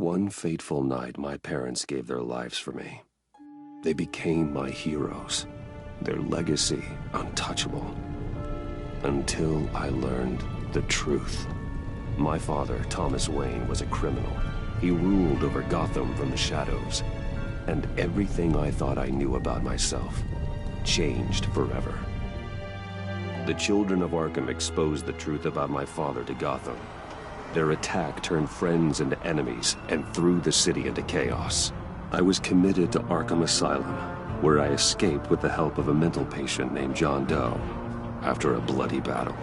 One fateful night, my parents gave their lives for me. They became my heroes, their legacy untouchable. Until I learned the truth. My father, Thomas Wayne, was a criminal. He ruled over Gotham from the shadows. And everything I thought I knew about myself changed forever. The children of Arkham exposed the truth about my father to Gotham. Their attack turned friends into enemies and threw the city into chaos. I was committed to Arkham Asylum, where I escaped with the help of a mental patient named John Doe. After a bloody battle,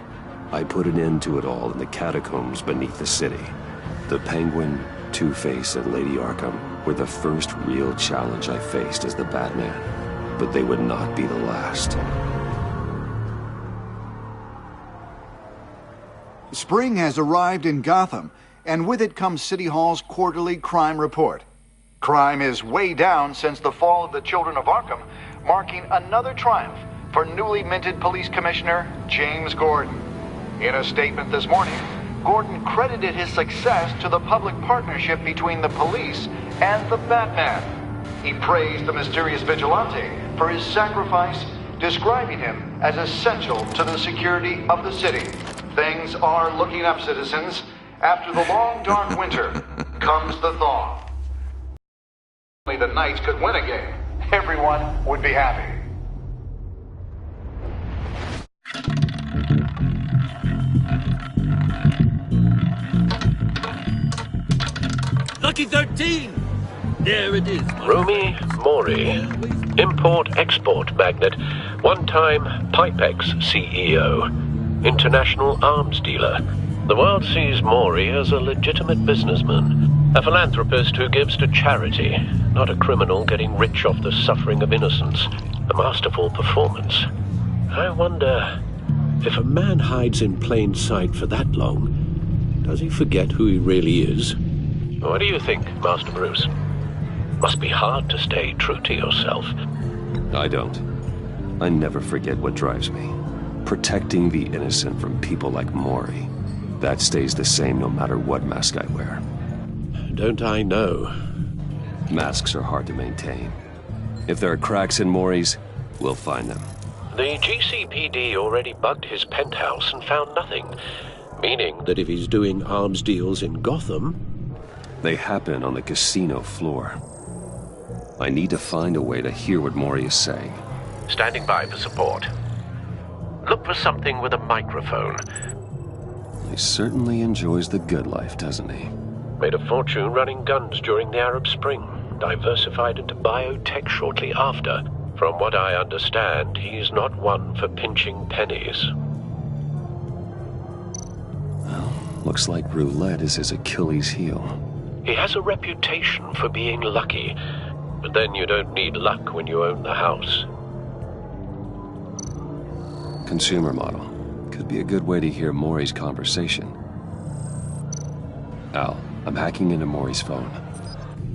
I put an end to it all in the catacombs beneath the city. The Penguin, Two-Face, and Lady Arkham were the first real challenge I faced as the Batman, but they would not be the last. Spring has arrived in Gotham, and with it comes City Hall's quarterly crime report. Crime is way down since the fall of the Children of Arkham, marking another triumph for newly minted Police Commissioner James Gordon. In a statement this morning, Gordon credited his success to the public partnership between the police and the Batman. He praised the mysterious vigilante for his sacrifice, describing him as essential to the security of the city. Things are looking up, citizens. After the long, dark winter comes the thaw. Only the Knights could win a game. Everyone would be happy. Lucky 13! There it is. Romy Mori, import-export magnate, one-time Pipex CEO, international arms dealer. The world sees Mori as a legitimate businessman, a philanthropist who gives to charity, not a criminal getting rich off the suffering of innocence. A masterful performance. I wonder, if a man hides in plain sight for that long, does he forget who he really is? What do you think, Master Bruce? Must be hard to stay true to yourself. I don't. I never forget what drives me. Protecting the innocent from people like Mori. That stays the same no matter what mask I wear. Don't I know? Masks are hard to maintain. If there are cracks in Mori's, we'll find them. The GCPD already bugged his penthouse and found nothing. Meaning that if he's doing arms deals in Gotham... They happen on the casino floor. I need to find a way to hear what Mori is saying. Standing by for support. Look for something with a microphone. He certainly enjoys the good life, doesn't he? Made a fortune running guns during the Arab Spring. Diversified into biotech shortly after. From what I understand, he's not one for pinching pennies. Well, looks like roulette is his Achilles heel. He has a reputation for being lucky, but then you don't need luck when you own the house. Consumer model. Could be a good way to hear Mori's conversation. Al, I'm hacking into Mori's phone.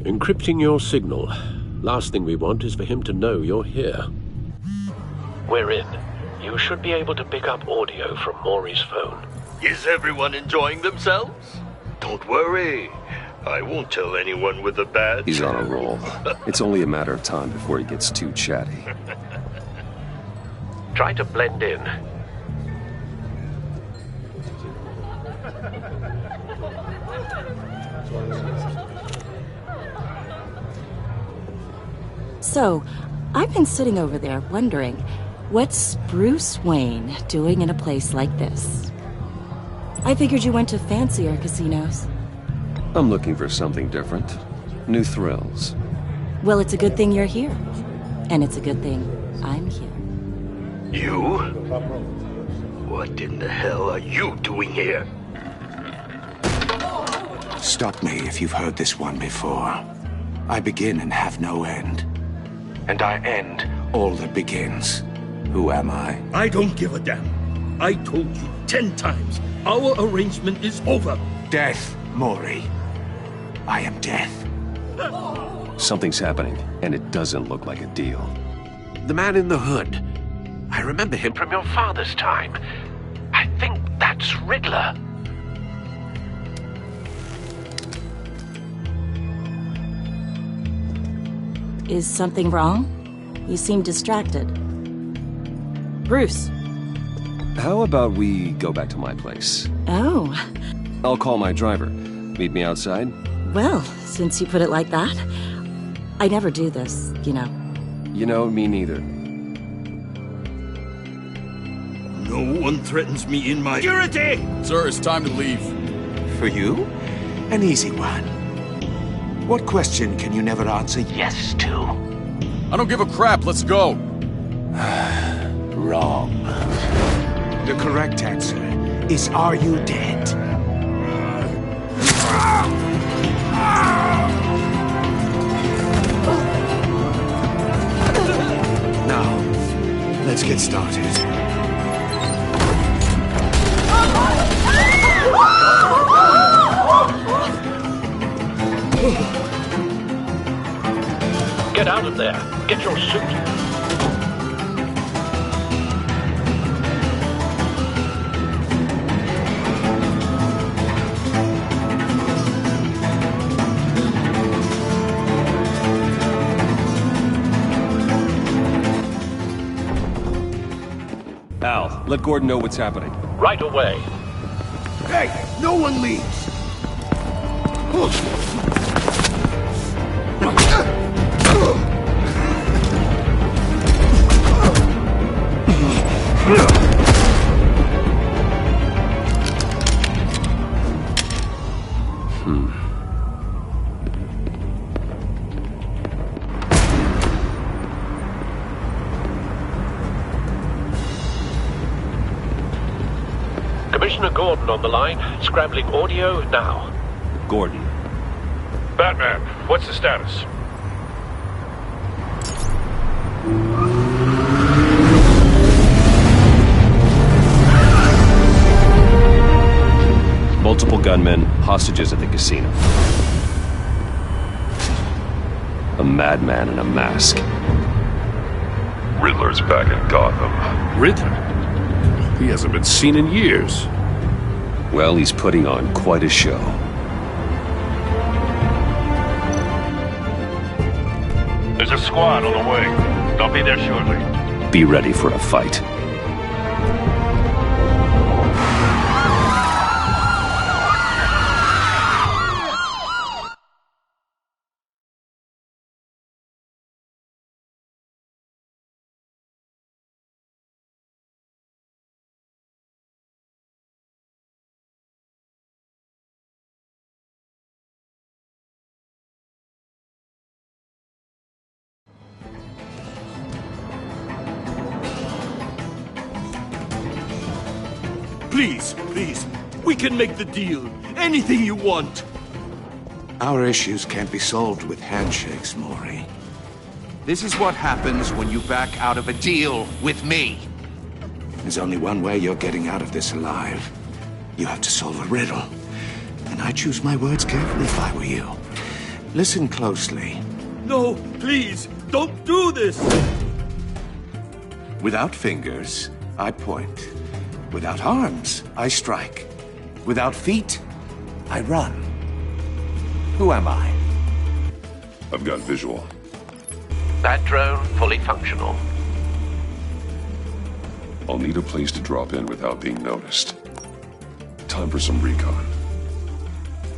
Encrypting your signal. Last thing we want is for him to know you're here. We're in. You should be able to pick up audio from Mori's phone. Is everyone enjoying themselves? Don't worry. I won't tell anyone with a badge. He's on a roll. It's only a matter of time before he gets too chatty. Try to blend in. So, I've been sitting over there wondering, what's Bruce Wayne doing in a place like this? I figured you went to fancier casinos. I'm looking for something different. New thrills. Well, it's a good thing you're here. And it's a good thing I'm here. You? What in the hell are you doing here? Stop me if you've heard this one before. I begin and have no end. And I end all that begins. Who am I? I don't give a damn. I told you 10 times. Our arrangement is over. Death, Mori. I am death. Something's happening, and it doesn't look like a deal. The man in the hood. I remember him from your father's time. I think that's Riddler. Is something wrong? You seem distracted. Bruce. How about we go back to my place? Oh. I'll call my driver. Meet me outside? Well, since you put it like that, I never do this, you know. You know, me neither. No one threatens me in my... Security! Sir, it's time to leave. For you? An easy one. What question can you never answer yes to? I don't give a crap, let's go. Wrong. The correct answer is, are you dead? Now, let's get started. Get out of there. Get your suit. Al, let Gordon know what's happening. Right away. Hey, no one leaves! Commissioner Gordon on the line. Scrambling audio now. Gordon. Batman, what's the status? Multiple gunmen, hostages at the casino. A madman in a mask. Riddler's back in Gotham. Riddler? He hasn't been seen in years. Well, he's putting on quite a show. There's a squad on the way. They'll be there shortly. Be ready for a fight. Please, please. We can make the deal. Anything you want. Our issues can't be solved with handshakes, Maury. This is what happens when you back out of a deal with me. There's only one way you're getting out of this alive. You have to solve a riddle. And I choose my words carefully if I were you. Listen closely. No, please, don't do this! Without fingers, I point. Without arms, I strike. Without feet, I run. Who am I? I've got visual. That drone fully functional. I'll need a place to drop in without being noticed. Time for some recon.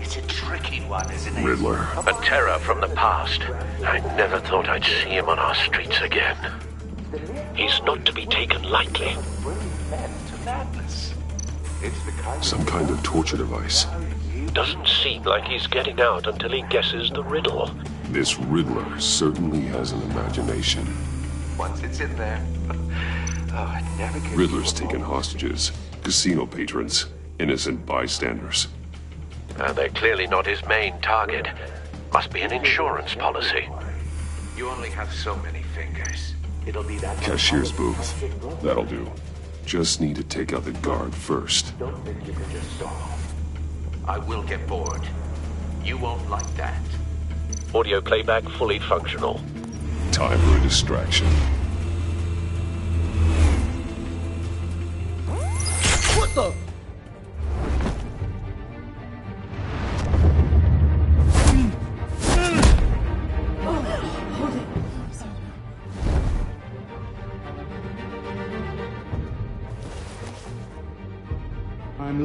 It's a tricky one, isn't it? Riddler. A terror from the past. I never thought I'd see him on our streets again. He's not to be taken lightly. Some kind of torture device. Doesn't seem like he's getting out until he guesses the riddle. This Riddler certainly has an imagination. Once it's in there. Oh, it never gets Riddler's taken hostages, casino patrons, innocent bystanders. They're clearly not his main target. Must be an insurance policy. You only have so many fingers. It'll be that Cashier's booth. That'll do. Just need to take out the guard first. Don't think you can just stall. I will get bored. You won't like that. Audio playback fully functional. Time for a distraction. What the?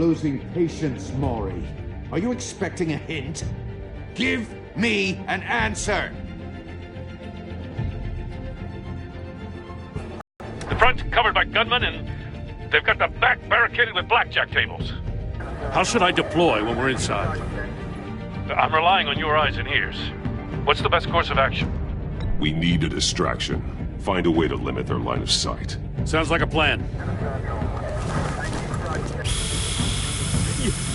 losing patience, Maury. Are you expecting a hint? Give me an answer! The front's covered by gunmen, and they've got the back barricaded with blackjack tables. How should I deploy when we're inside? I'm relying on your eyes and ears. What's the best course of action? We need a distraction. Find a way to limit their line of sight. Sounds like a plan.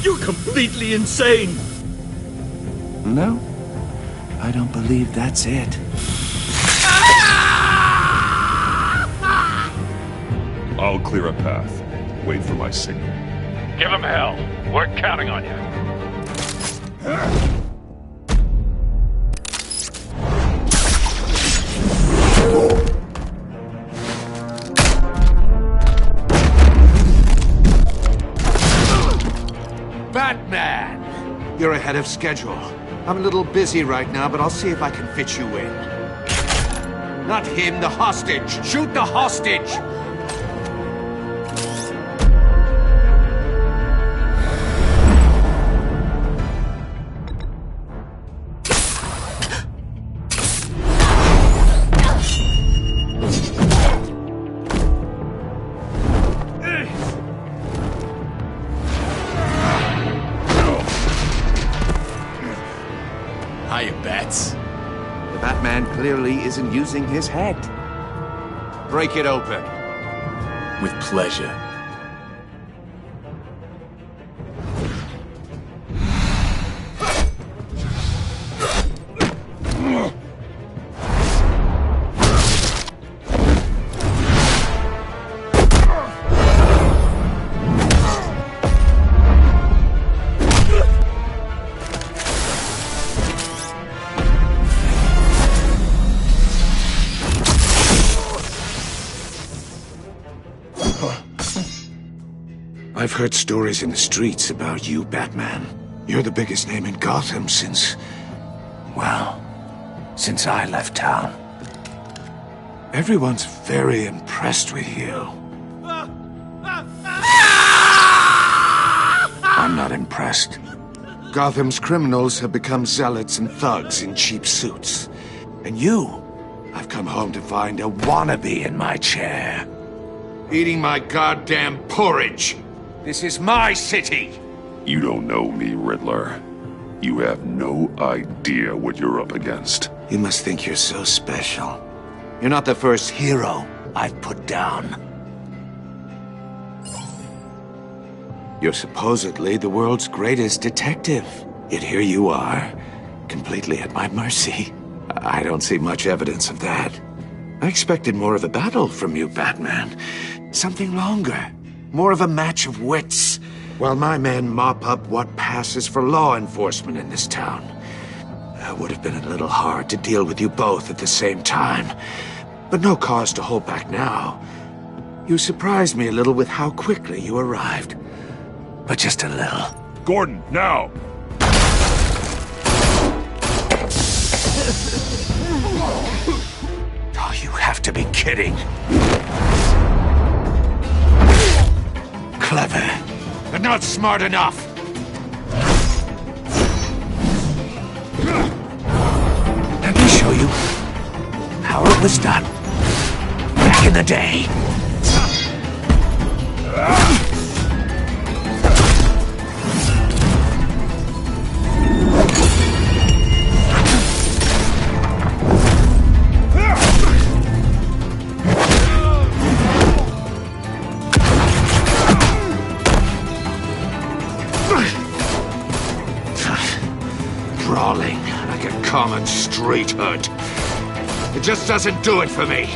You're completely insane! No, I don't believe that's it. I'll clear a path. Wait for my signal. Give them hell. We're counting on you. Batman! You're ahead of schedule. I'm a little busy right now, but I'll see if I can fit you in. Not him, the hostage! Shoot the hostage! Hiya, Bats. The Batman clearly isn't using his head. Break it open. With pleasure. I've heard stories in the streets about you, Batman. You're the biggest name in Gotham since I left town. Everyone's very impressed with you. I'm not impressed. Gotham's criminals have become zealots and thugs in cheap suits. And you, I've come home to find a wannabe in my chair. Eating my goddamn porridge. This is my city! You don't know me, Riddler. You have no idea what you're up against. You must think you're so special. You're not the first hero I've put down. You're supposedly the world's greatest detective. Yet here you are, completely at my mercy. I don't see much evidence of that. I expected more of a battle from you, Batman. Something longer. More of a match of wits, while my men mop up what passes for law enforcement in this town. It would have been a little hard to deal with you both at the same time, but no cause to hold back now. You surprised me a little with how quickly you arrived, but just a little. Gordon, now! Oh, you have to be kidding. Clever, but not smart enough. Let me show you how it was done back in the day. Brawling like a common street hood. It just doesn't do it for me.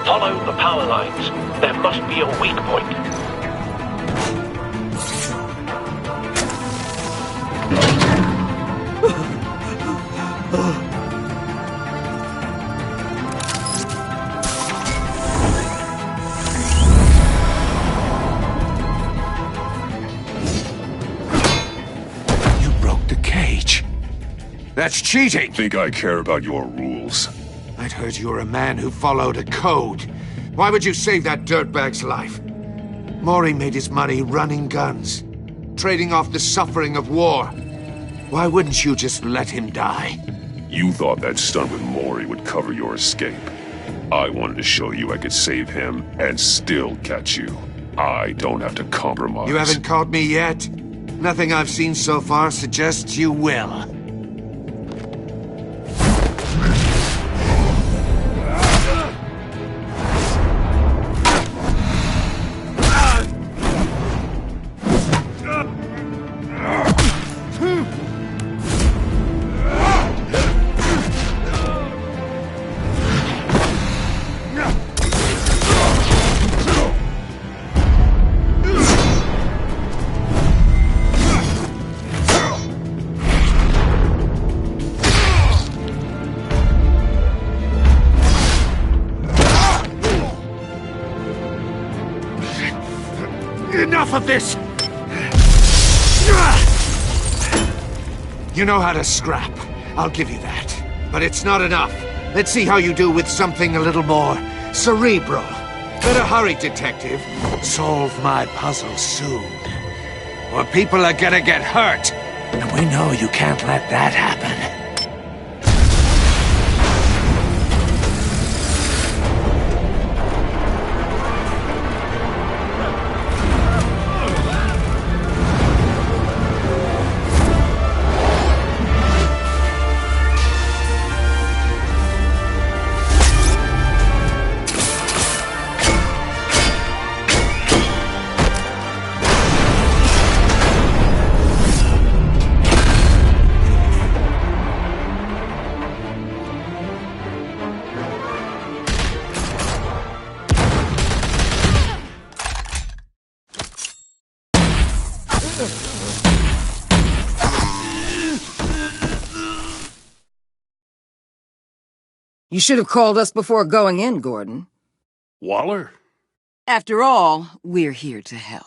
Follow the power lines. There must be a weak point. That's cheating! Think I care about your rules? I'd heard you were a man who followed a code. Why would you save that dirtbag's life? Maury made his money running guns, trading off the suffering of war. Why wouldn't you just let him die? You thought that stunt with Maury would cover your escape. I wanted to show you I could save him and still catch you. I don't have to compromise. You haven't caught me yet? Nothing I've seen so far suggests you will. Enough of this! You know how to scrap. I'll give you that. But it's not enough. Let's see how you do with something a little more cerebral. Better hurry, detective. Solve my puzzle soon. Or people are gonna get hurt. And we know you can't let that happen. You should have called us before going in, Gordon. Waller? After all, we're here to help.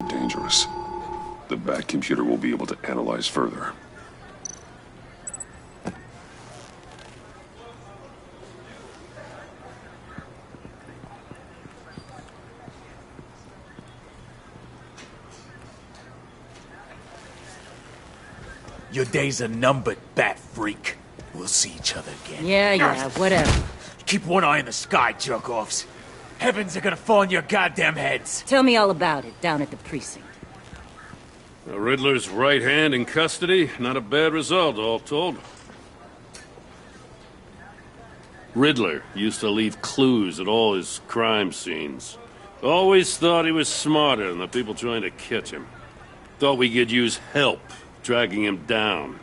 Dangerous. The back computer will be able to analyze further. Your days are numbered, bat freak. We'll see each other again. Yeah, whatever. Keep one eye in the sky, jerk-offs. Heavens are gonna fall on your goddamn heads. Tell me all about it down at the precinct. The Riddler's right hand in custody. Not a bad result, all told. Riddler used to leave clues at all his crime scenes. Always thought he was smarter than the people trying to catch him. Thought we could use help dragging him down.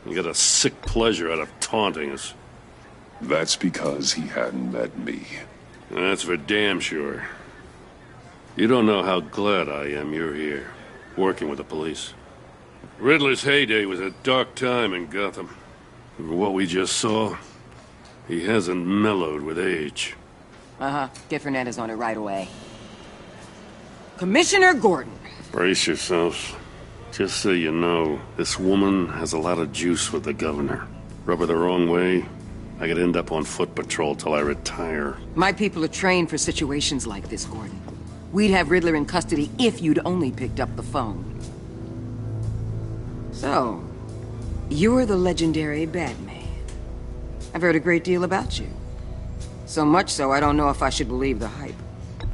He got a sick pleasure out of taunting us. That's because he hadn't met me. That's for damn sure. You don't know how glad I am you're here, working with the police. Riddler's heyday was a dark time in Gotham. For what we just saw, he hasn't mellowed with age. Get Fernandez on it right away. Commissioner Gordon. Brace yourselves. Just so you know, this woman has a lot of juice with the governor. Rub her the wrong way, I could end up on foot patrol till I retire. My people are trained for situations like this, Gordon. We'd have Riddler in custody if you'd only picked up the phone. So, you're the legendary Batman. I've heard a great deal about you. So much so, I don't know if I should believe the hype.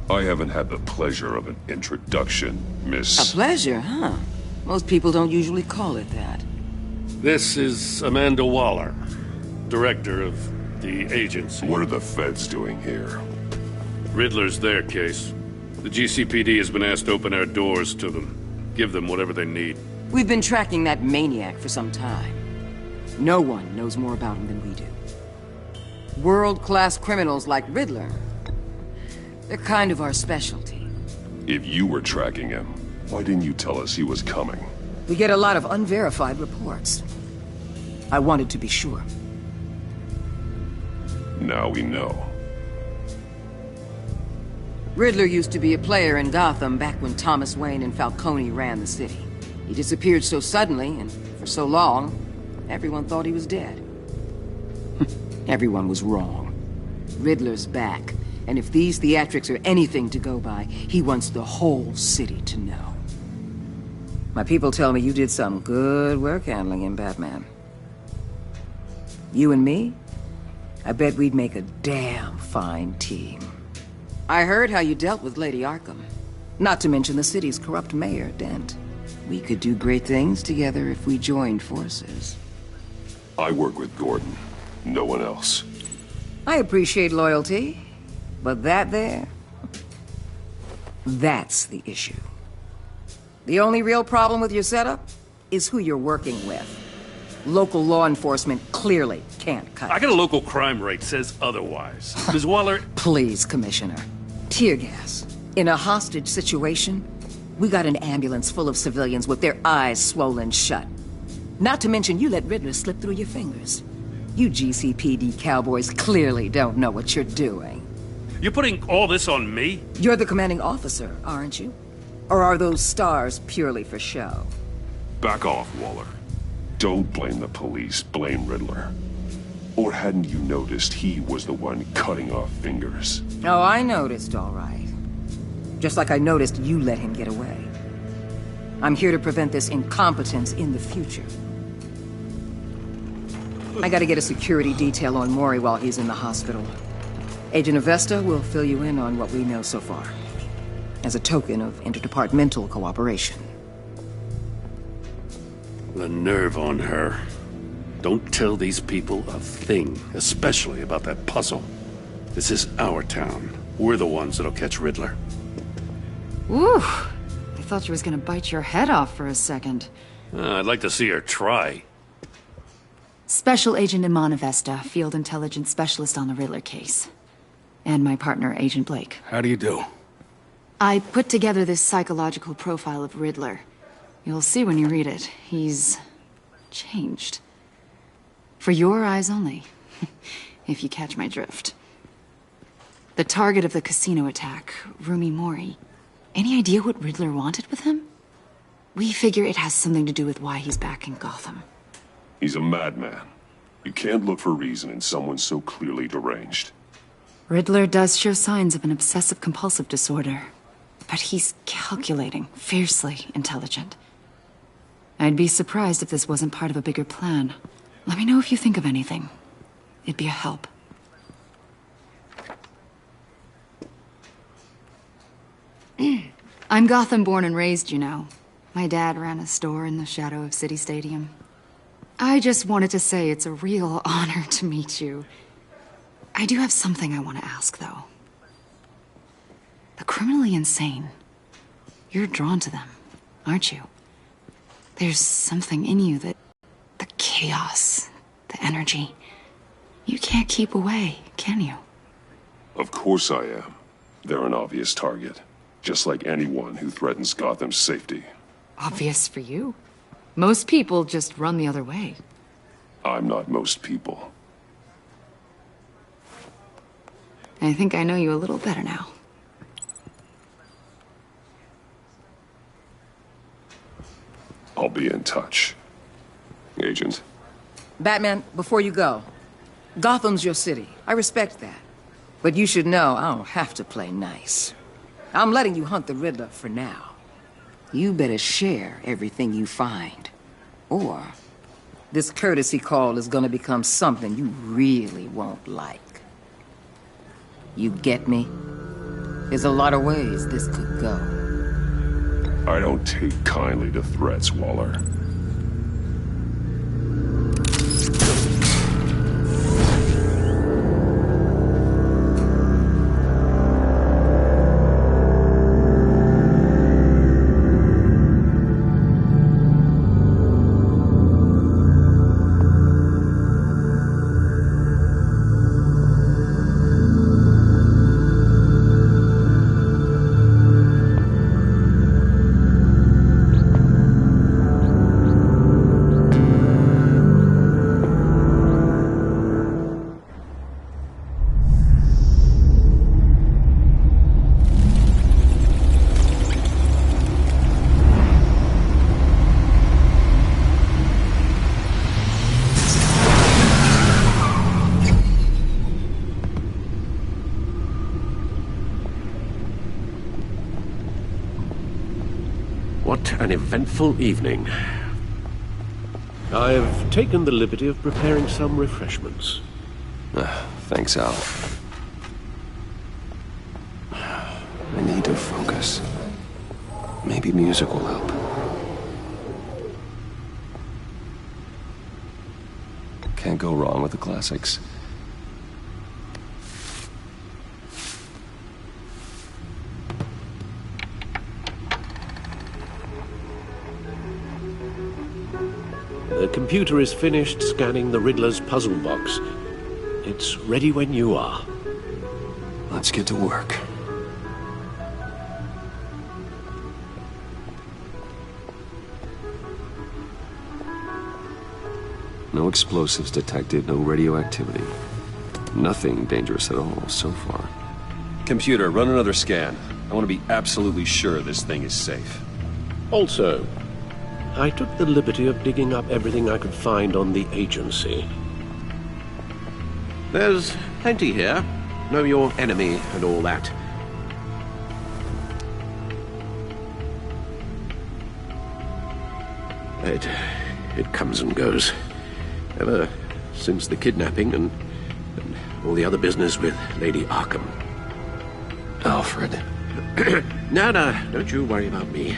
I haven't had the pleasure of an introduction, Miss... A pleasure, huh? Most people don't usually call it that. This is Amanda Waller, director of the agency. What are the feds doing here? Riddler's their case. The GCPD has been asked to open our doors to them. Give them whatever they need. We've been tracking that maniac for some time. No one knows more about him than we do. World-class criminals like Riddler. They're kind of our specialty. If you were tracking him, why didn't you tell us he was coming? We get a lot of unverified reports. I wanted to be sure. Now we know. Riddler used to be a player in Gotham back when Thomas Wayne and Falcone ran the city. He disappeared so suddenly and for so long, everyone thought he was dead. Everyone was wrong. Riddler's back, and if these theatrics are anything to go by, he wants the whole city to know. My people tell me you did some good work handling him, Batman. You and me? I bet we'd make a damn fine team. I heard how you dealt with Lady Arkham. Not to mention the city's corrupt mayor, Dent. We could do great things together if we joined forces. I work with Gordon. No one else. I appreciate loyalty, but that there... that's the issue. The only real problem with your setup is who you're working with. Local law enforcement clearly can't cut it. I got a local crime rate says otherwise. Ms. Waller... Please, Commissioner. Tear gas. In a hostage situation, we got an ambulance full of civilians with their eyes swollen shut. Not to mention you let Riddler slip through your fingers. You GCPD cowboys clearly don't know what you're doing. You're putting all this on me? You're the commanding officer, aren't you? Or are those stars purely for show? Back off, Waller. Don't blame the police, blame Riddler. Or hadn't you noticed he was the one cutting off fingers? Oh, I noticed, all right. Just like I noticed you let him get away. I'm here to prevent this incompetence in the future. I gotta get a security detail on Mori while he's in the hospital. Agent Avesta will fill you in on what we know so far, as a token of interdepartmental cooperation. The nerve on her. Don't tell these people a thing, especially about that puzzle. This is our town. We're the ones that'll catch Riddler. Ooh, I thought you was gonna bite your head off for a second. I'd like to see her try. Special Agent Iman Avesta, Field Intelligence Specialist on the Riddler case. And my partner, Agent Blake. How do you do? I put together this psychological profile of Riddler. You'll see when you read it. He's... changed. For your eyes only, if you catch my drift. The target of the casino attack, Rumi Mori. Any idea what Riddler wanted with him? We figure it has something to do with why he's back in Gotham. He's a madman. You can't look for reason in someone so clearly deranged. Riddler does show signs of an obsessive-compulsive disorder. But he's calculating, fiercely intelligent. I'd be surprised if this wasn't part of a bigger plan. Let me know if you think of anything. It'd be a help. I'm Gotham born and raised, you know. My dad ran a store in the shadow of City Stadium. I just wanted to say it's a real honor to meet you. I do have something I want to ask, though. The criminally insane. You're drawn to them, aren't you? There's something in you that... the chaos, the energy. You can't keep away, can you? Of course I am. They're an obvious target. Just like anyone who threatens Gotham's safety. Obvious for you. Most people just run the other way. I'm not most people. I think I know you a little better now. I'll be in touch. Agent. Batman, before you go, Gotham's your city. I respect that. But you should know I don't have to play nice. I'm letting you hunt the Riddler for now. You better share everything you find. Or this courtesy call is gonna become something you really won't like. You get me? There's a lot of ways this could go. I don't take kindly to threats, Waller. What an eventful evening. I've taken the liberty of preparing some refreshments. Thanks, Al. I need to focus. Maybe music will help. Can't go wrong with the classics. The computer is finished scanning the Riddler's puzzle box. It's ready when you are. Let's get to work. No explosives detected, no radioactivity. Nothing dangerous at all so far. Computer, run another scan. I want to be absolutely sure this thing is safe. Also, I took the liberty of digging up everything I could find on the agency. There's plenty here. Know your enemy and all that. It comes and goes. Ever since the kidnapping and all the other business with Lady Arkham. Alfred. No, don't you worry about me.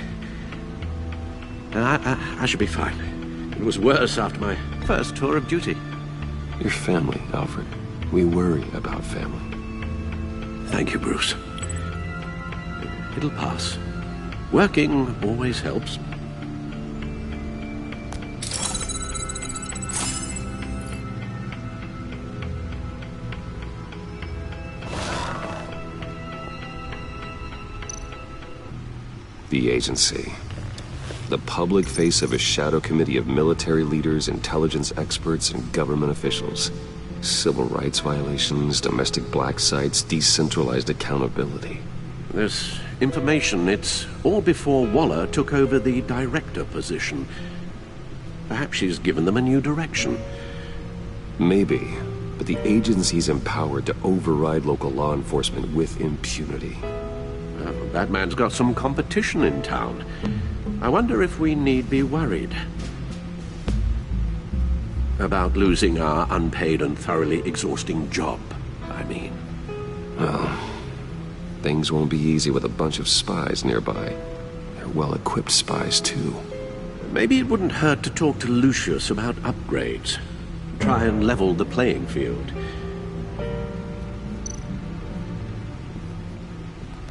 I should be fine. It was worse after my first tour of duty. Your family, Alfred. We worry about family. Thank you, Bruce. It'll pass. Working always helps. The agency. The public face of a shadow committee of military leaders, intelligence experts, and government officials. Civil rights violations, domestic black sites, decentralized accountability. This information, it's all before Waller took over the director position. Perhaps she's given them a new direction. Maybe, but the agency's empowered to override local law enforcement with impunity. Batman's got some competition in town. I wonder if we need be worried about losing our unpaid and thoroughly exhausting job, I mean. Well, things won't be easy with a bunch of spies nearby. They're well-equipped spies, too. Maybe it wouldn't hurt to talk to Lucius about upgrades. Try and level the playing field.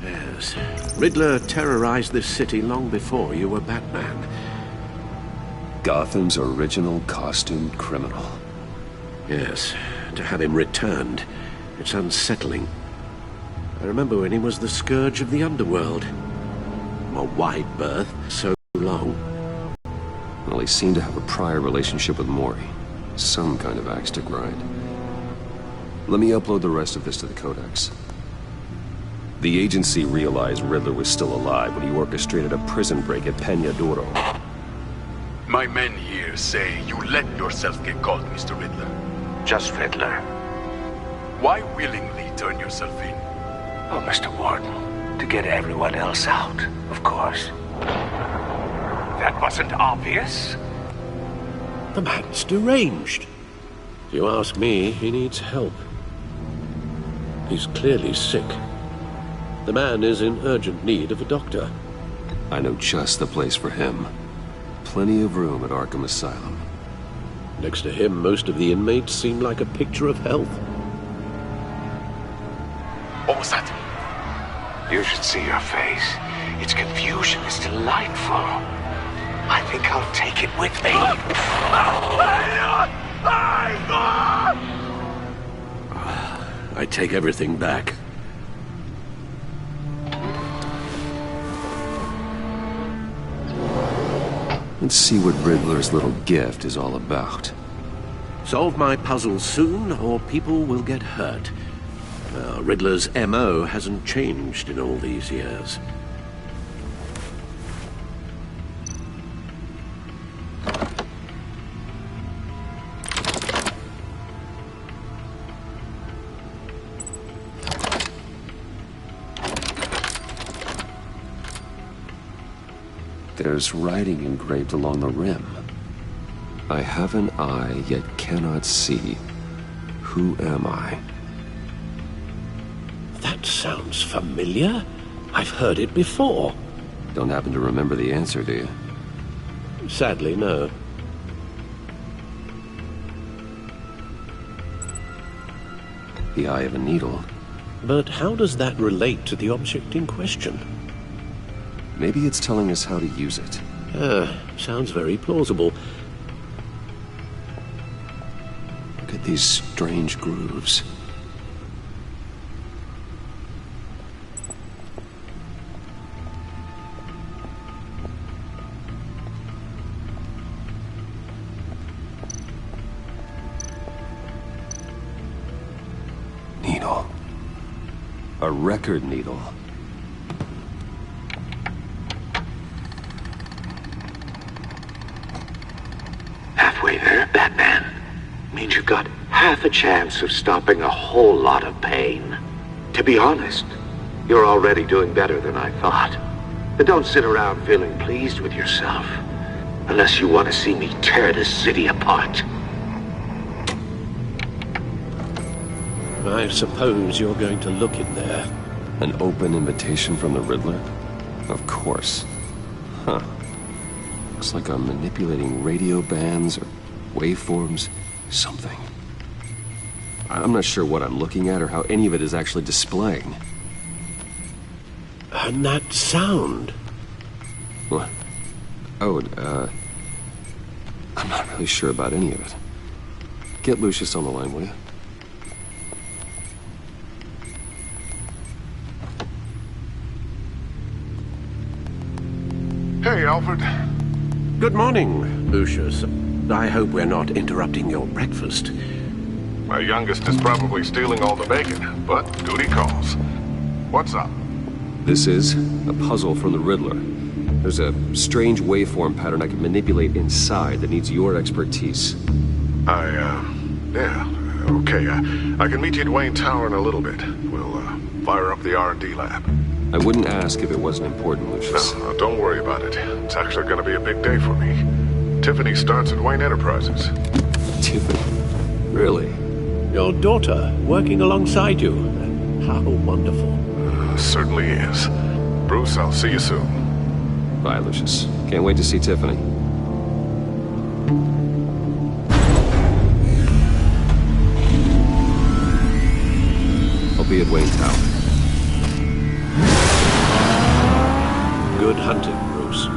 Yes, Riddler terrorized this city long before you were Batman. Gotham's original costumed criminal. Yes, to have him returned, it's unsettling. I remember when he was the scourge of the underworld. A wide berth, so long. Well, he seemed to have a prior relationship with Mori. Some kind of axe to grind. Let me upload the rest of this to the Codex. The agency realized Riddler was still alive when he orchestrated a prison break at Peñadoro. My men here say you let yourself get caught, Mr. Riddler. Just Riddler. Why willingly turn yourself in? Oh, Mr. Warden, to get everyone else out, of course. That wasn't obvious. The man's deranged. If you ask me, he needs help. He's clearly sick. The man is in urgent need of a doctor. I know just the place for him. Plenty of room at Arkham Asylum. Next to him, most of the inmates seem like a picture of health. What was that? You should see your face. Its confusion is delightful. I think I'll take it with me. I take everything back. Let's see what Riddler's little gift is all about. Solve my puzzle soon, or people will get hurt. Riddler's M.O. hasn't changed in all these years. There's writing engraved along the rim. I have an eye, yet cannot see. Who am I? That sounds familiar. I've heard it before. Don't happen to remember the answer, do you? Sadly, no. The eye of a needle. But how does that relate to the object in question? Maybe it's telling us how to use it. Sounds very plausible. Look at these strange grooves. Needle. A record needle. Halfway there, Batman. Means you've got half a chance of stopping a whole lot of pain. To be honest, you're already doing better than I thought. But don't sit around feeling pleased with yourself. Unless you want to see me tear this city apart. I suppose you're going to look in there. An open invitation from the Riddler? Of course. Huh. Looks like I'm manipulating radio bands or waveforms. Something. I'm not sure what I'm looking at or how any of it is actually displaying. And that sound? What? Oh, I'm not really sure about any of it. Get Lucius on the line, will you? Hey, Alfred. Good morning, Lucius. I hope we're not interrupting your breakfast. My youngest is probably stealing all the bacon, but duty calls. What's up? This is a puzzle from the Riddler. There's a strange waveform pattern I can manipulate inside that needs your expertise. Yeah, okay. I can meet you at Wayne Tower in a little bit. We'll, fire up the R&D lab. I wouldn't ask if it wasn't important, Lucius. No, don't worry about it. It's actually gonna be a big day for me. Tiffany starts at Wayne Enterprises. Tiffany? Really? Your daughter, working alongside you. How wonderful. Certainly is. Bruce, I'll see you soon. Bye, Lucius. Can't wait to see Tiffany. I'll be at Wayne Tower. Good hunting, Bruce.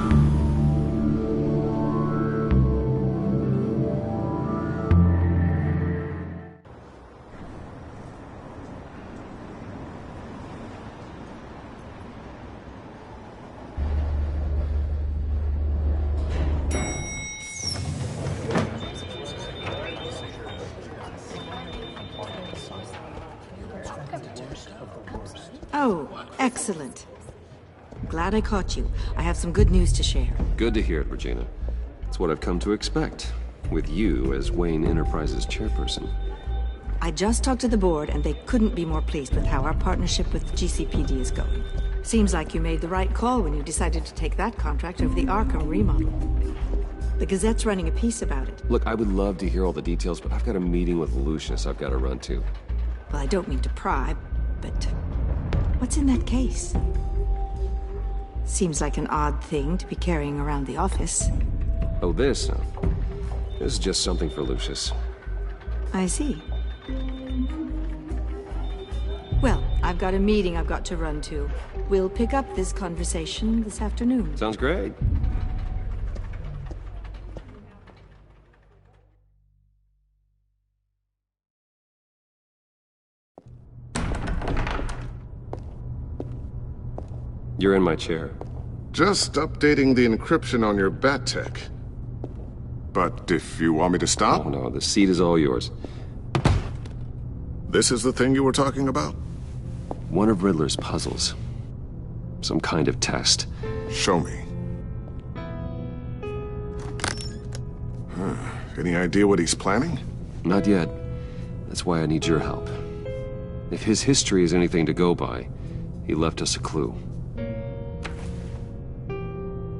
Oh, excellent. Glad I caught you. I have some good news to share. Good to hear it, Regina. It's what I've come to expect, with you as Wayne Enterprises chairperson. I just talked to the board, and they couldn't be more pleased with how our partnership with GCPD is going. Seems like you made the right call when you decided to take that contract over the Arkham remodel. The Gazette's running a piece about it. Look, I would love to hear all the details, but I've got a meeting with Lucius I've got to run to. Well, I don't mean to pry, but what's in that case? Seems like an odd thing to be carrying around the office. Oh, this? No. This is just something for Lucius. I see. Well, I've got a meeting I've got to run to. We'll pick up this conversation this afternoon. Sounds great. You're in my chair. Just updating the encryption on your bat tech. But if you want me to stop? Oh, no, the seat is all yours. This is the thing you were talking about? One of Riddler's puzzles. Some kind of test. Show me. Any idea what he's planning? Not yet. That's why I need your help. If his history is anything to go by, he left us a clue.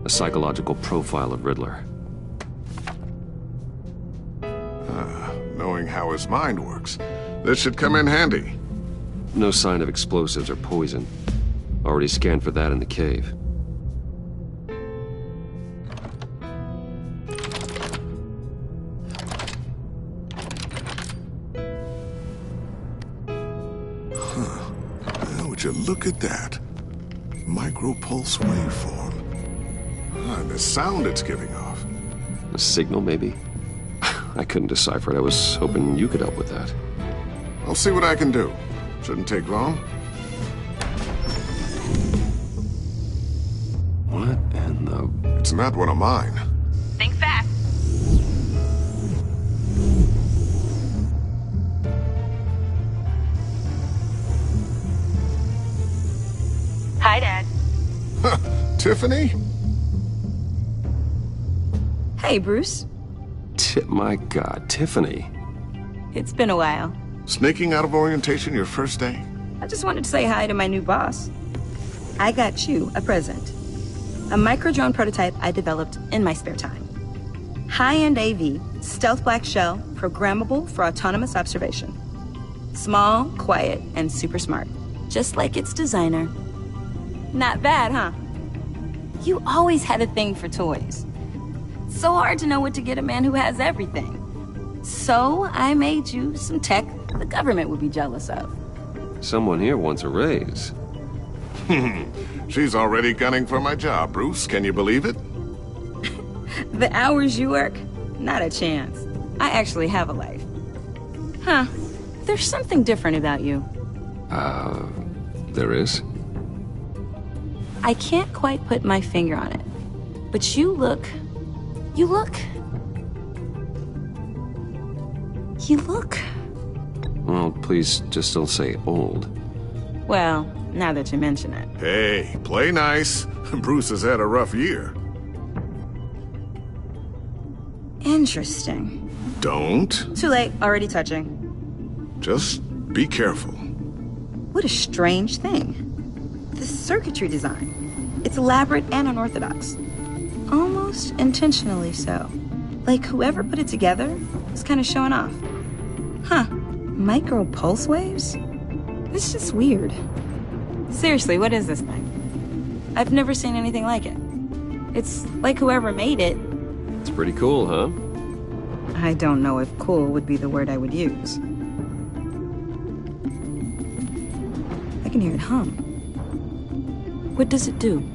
A psychological profile of Riddler. Knowing how his mind works, this should come in handy. No sign of explosives or poison. Already scanned for that in the cave. Would you look at that? Micro-pulse waveform. And the sound it's giving off. A signal, maybe? I couldn't decipher it. I was hoping you could help with that. I'll see what I can do. Shouldn't take long. What in the... It's not one of mine. Think fast. Hi, Dad. Tiffany? Hey, Bruce. My God, Tiffany. It's been a while. Sneaking out of orientation your first day? I just wanted to say hi to my new boss. I got you a present. A micro-drone prototype I developed in my spare time. High-end AV, stealth black shell, programmable for autonomous observation. Small, quiet, and super smart. Just like its designer. Not bad, huh? You always had a thing for toys. So hard to know what to get a man who has everything. So I made you some tech the government would be jealous of. Someone here wants a raise. She's already gunning for my job, Bruce. Can you believe it? The hours you work? Not a chance. I actually have a life. Huh. There's something different about you. There is? I can't quite put my finger on it. But you look... You look... Well, please just don't say old. Well, now that you mention it. Hey, play nice. Bruce has had a rough year. Interesting. Don't. Too late, already touching. Just be careful. What a strange thing. The circuitry design. It's elaborate and unorthodox. Almost intentionally so. Like whoever put it together is kind of showing off. Huh. Micro pulse waves? This is just weird. Seriously, what is this thing? I've never seen anything like it. It's like whoever made it. It's pretty cool, huh? I don't know if cool would be the word I would use. I can hear it hum. What does it do?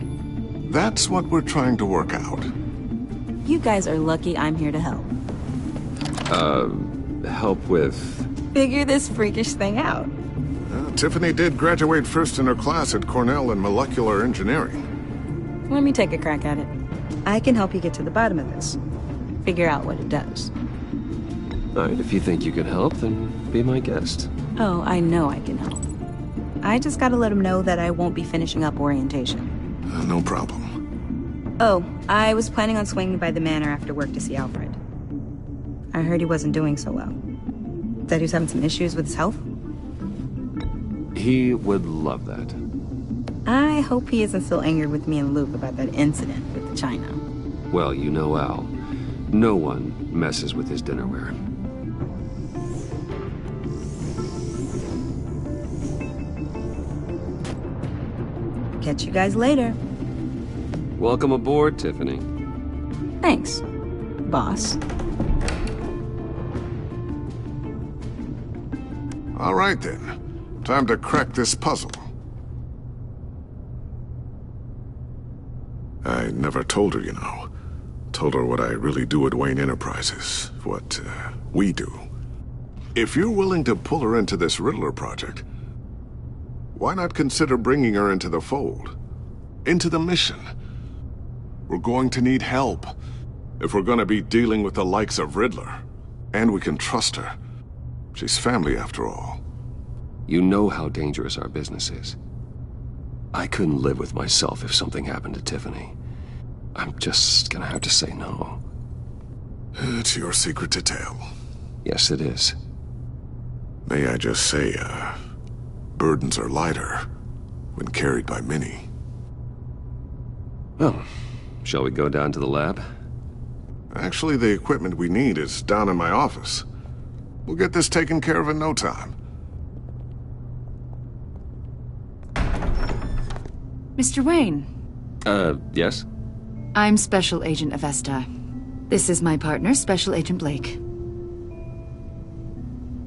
That's what we're trying to work out. You guys are lucky I'm here to help. Help with... Figure this freakish thing out. Tiffany did graduate first in her class at Cornell in molecular engineering. Let me take a crack at it. I can help you get to the bottom of this. Figure out what it does. All right, if you think you can help, then be my guest. Oh, I know I can help. I just gotta let him know that I won't be finishing up orientation. No problem. Oh, I was planning on swinging by the manor after work to see Alfred. I heard he wasn't doing so well. Said he was having some issues with his health. He would love that. I hope he isn't still angered with me and Luke about that incident with the china. Well, you know Al. No one messes with his dinnerware. Catch you guys later. Welcome aboard, Tiffany. Thanks, boss. All right, then. Time to crack this puzzle. I never told her, you know. Told her what I really do at Wayne Enterprises. What, we do. If you're willing to pull her into this Riddler project, why not consider bringing her into the fold? Into the mission? We're going to need help if we're going to be dealing with the likes of Riddler. And we can trust her. She's family, after all. You know how dangerous our business is. I couldn't live with myself if something happened to Tiffany. I'm just gonna have to say no. It's your secret to tell. Yes, it is. May I just say, burdens are lighter when carried by many. Well, Shall we go down to the lab? Actually, the equipment we need is down in my office. We'll get this taken care of in no time. Mr. Wayne. Yes? I'm Special Agent Avesta. This is my partner, Special Agent Blake.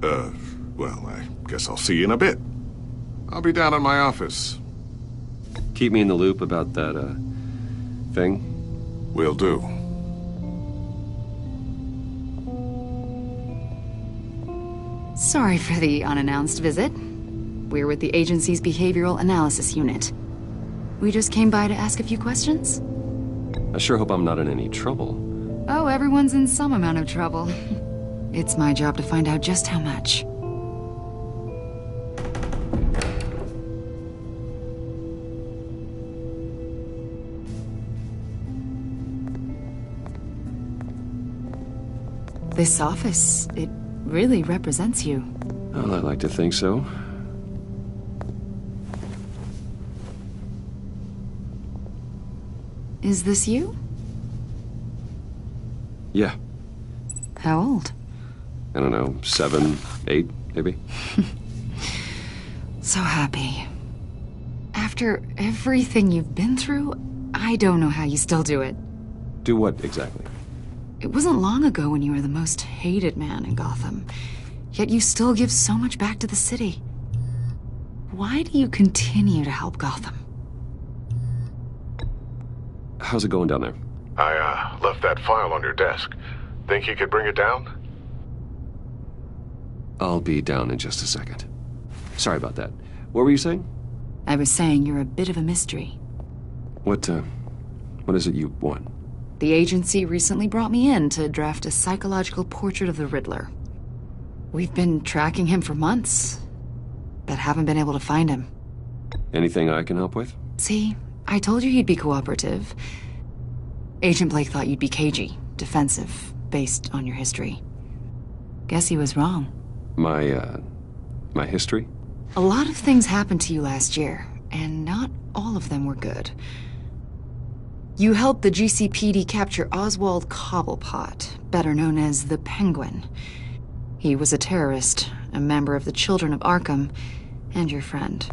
Well, I guess I'll see you in a bit. I'll be down in my office. Keep me in the loop about that, thing? Will do. Sorry for the unannounced visit. We're with the agency's Behavioral Analysis Unit. We just came by to ask a few questions. I sure hope I'm not in any trouble. Oh, everyone's in some amount of trouble. It's my job to find out just how much. This office, it really represents you. Well, I'd like to think so. Is this you? Yeah. How old? I don't know, 7, 8, maybe? So happy. After everything you've been through, I don't know how you still do it. Do what, exactly? It wasn't long ago when you were the most hated man in Gotham. Yet you still give so much back to the city. Why do you continue to help Gotham? How's it going down there? I, left that file on your desk. Think you could bring it down? I'll be down in just a second. Sorry about that. What were you saying? I was saying you're a bit of a mystery. What is it you want? The agency recently brought me in to draft a psychological portrait of the Riddler. We've been tracking him for months, but haven't been able to find him. Anything I can help with? See, I told you he'd be cooperative. Agent Blake thought you'd be cagey, defensive, based on your history. Guess he was wrong. My history? A lot of things happened to you last year, and not all of them were good. You helped the GCPD capture Oswald Cobblepot, better known as the Penguin. He was a terrorist, a member of the Children of Arkham, and your friend.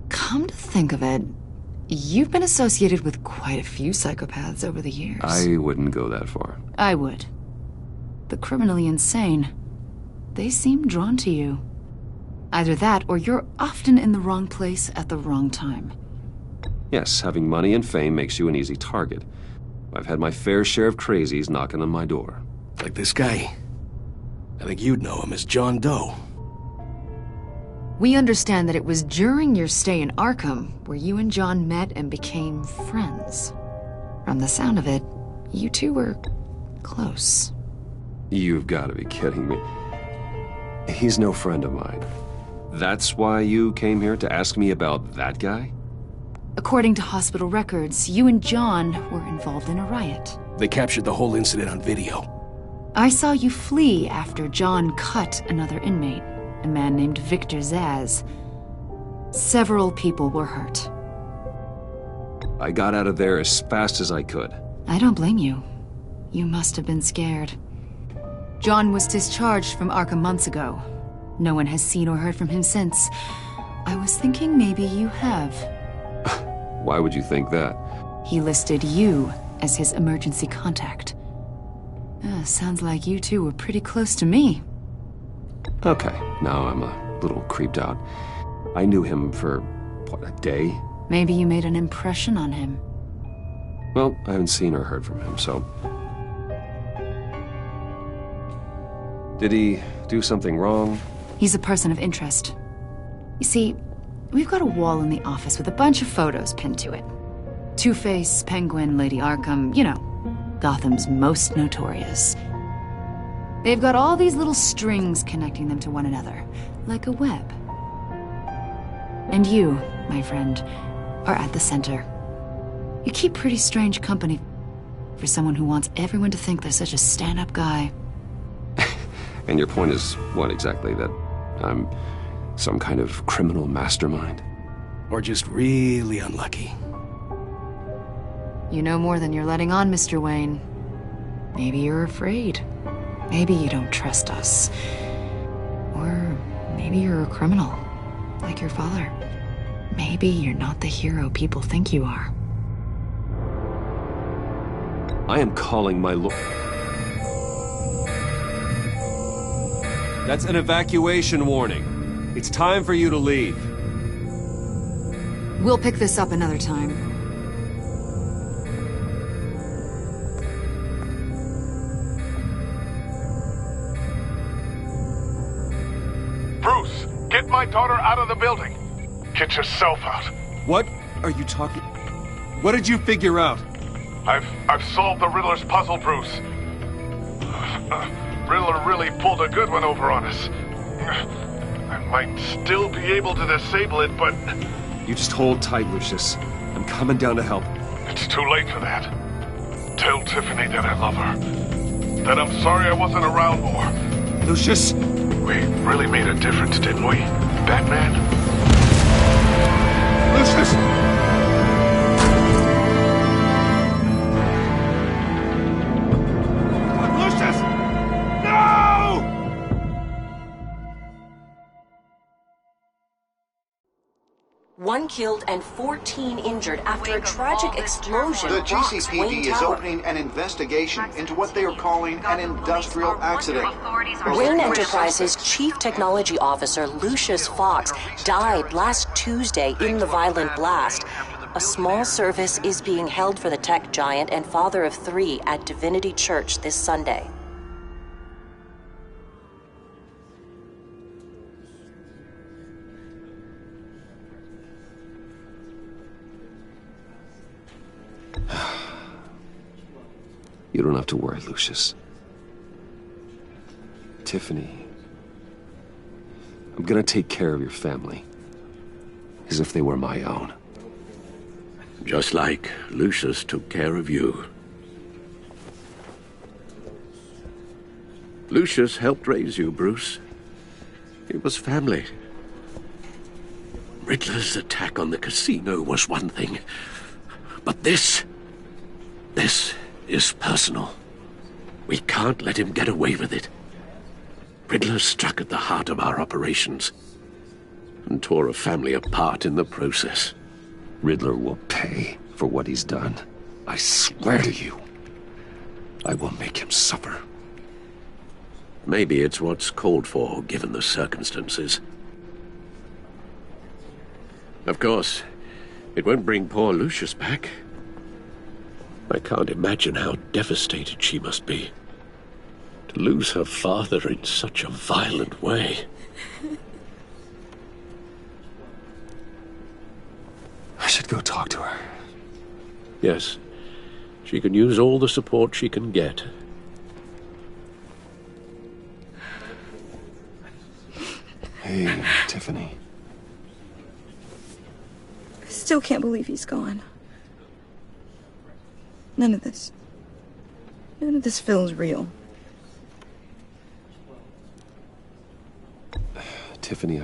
Come to think of it, you've been associated with quite a few psychopaths over the years. I wouldn't go that far. I would. The criminally insane. They seem drawn to you. Either that, or you're often in the wrong place at the wrong time. Yes, having money and fame makes you an easy target. I've had my fair share of crazies knocking on my door. Like this guy. I think you'd know him as John Doe. We understand that it was during your stay in Arkham where you and John met and became friends. From the sound of it, you two were close. You've got to be kidding me. He's no friend of mine. That's why you came here to ask me about that guy? According to hospital records, you and John were involved in a riot. They captured the whole incident on video. I saw you flee after John cut another inmate, a man named Victor Zaz. Several people were hurt. I got out of there as fast as I could. I don't blame you. You must have been scared. John was discharged from Arkham months ago. No one has seen or heard from him since. I was thinking maybe you have. Why would you think that? He listed you as his emergency contact. Sounds like you two were pretty close to me. Okay, now I'm a little creeped out. I knew him for, what, a day? Maybe you made an impression on him. Well, I haven't seen or heard from him, so... Did he do something wrong? He's a person of interest. You see, we've got a wall in the office with a bunch of photos pinned to it. Two-Face, Penguin, Lady Arkham, you know, Gotham's most notorious. They've got all these little strings connecting them to one another, like a web. And you, my friend, are at the center. You keep pretty strange company for someone who wants everyone to think they're such a stand-up guy. And your point is, what exactly? That I'm some kind of criminal mastermind? Or just really unlucky. You know more than you're letting on, Mr. Wayne. Maybe you're afraid. Maybe you don't trust us. Or maybe you're a criminal, like your father. Maybe you're not the hero people think you are. I am calling my lord. That's an evacuation warning. It's time for you to leave. We'll pick this up another time. Bruce, get my daughter out of the building. Get yourself out. What are you talking? What did you figure out? I've solved the Riddler's puzzle, Bruce. Riddler really pulled a good one over on us. I might still be able to disable it, but... You just hold tight, Lucius. I'm coming down to help. It's too late for that. Tell Tiffany that I love her. That I'm sorry I wasn't around more. Lucius! We really made a difference, didn't we, Batman? Lucius! Lucius! No! One killed and 14 injured after a tragic explosion. The rocks GCPD Wayne is Tower. opening an investigation into what they are calling an industrial accident. Wayne Enterprises' Chief Technology Officer, Lucius Fox, died last Tuesday in the violent blast. A small service is being held for the tech giant and father of 3 at Divinity Church this Sunday. You don't have to worry, Lucius. Tiffany, I'm gonna take care of your family. As if they were my own. Just like Lucius took care of you. Lucius helped raise you, Bruce. It was family. Riddler's attack on the casino was one thing. But this is personal. We can't let him get away with it. Riddler struck at the heart of our operations and tore a family apart in the process. Riddler will pay for what he's done. I swear to you, I will make him suffer. Maybe it's what's called for, given the circumstances. Of course, it won't bring poor Lucius back. I can't imagine how devastated she must be. To lose her father in such a violent way. I should go talk to her. Yes, she can use all the support she can get. Hey, Tiffany. I still can't believe he's gone. None of this feels real. Tiffany,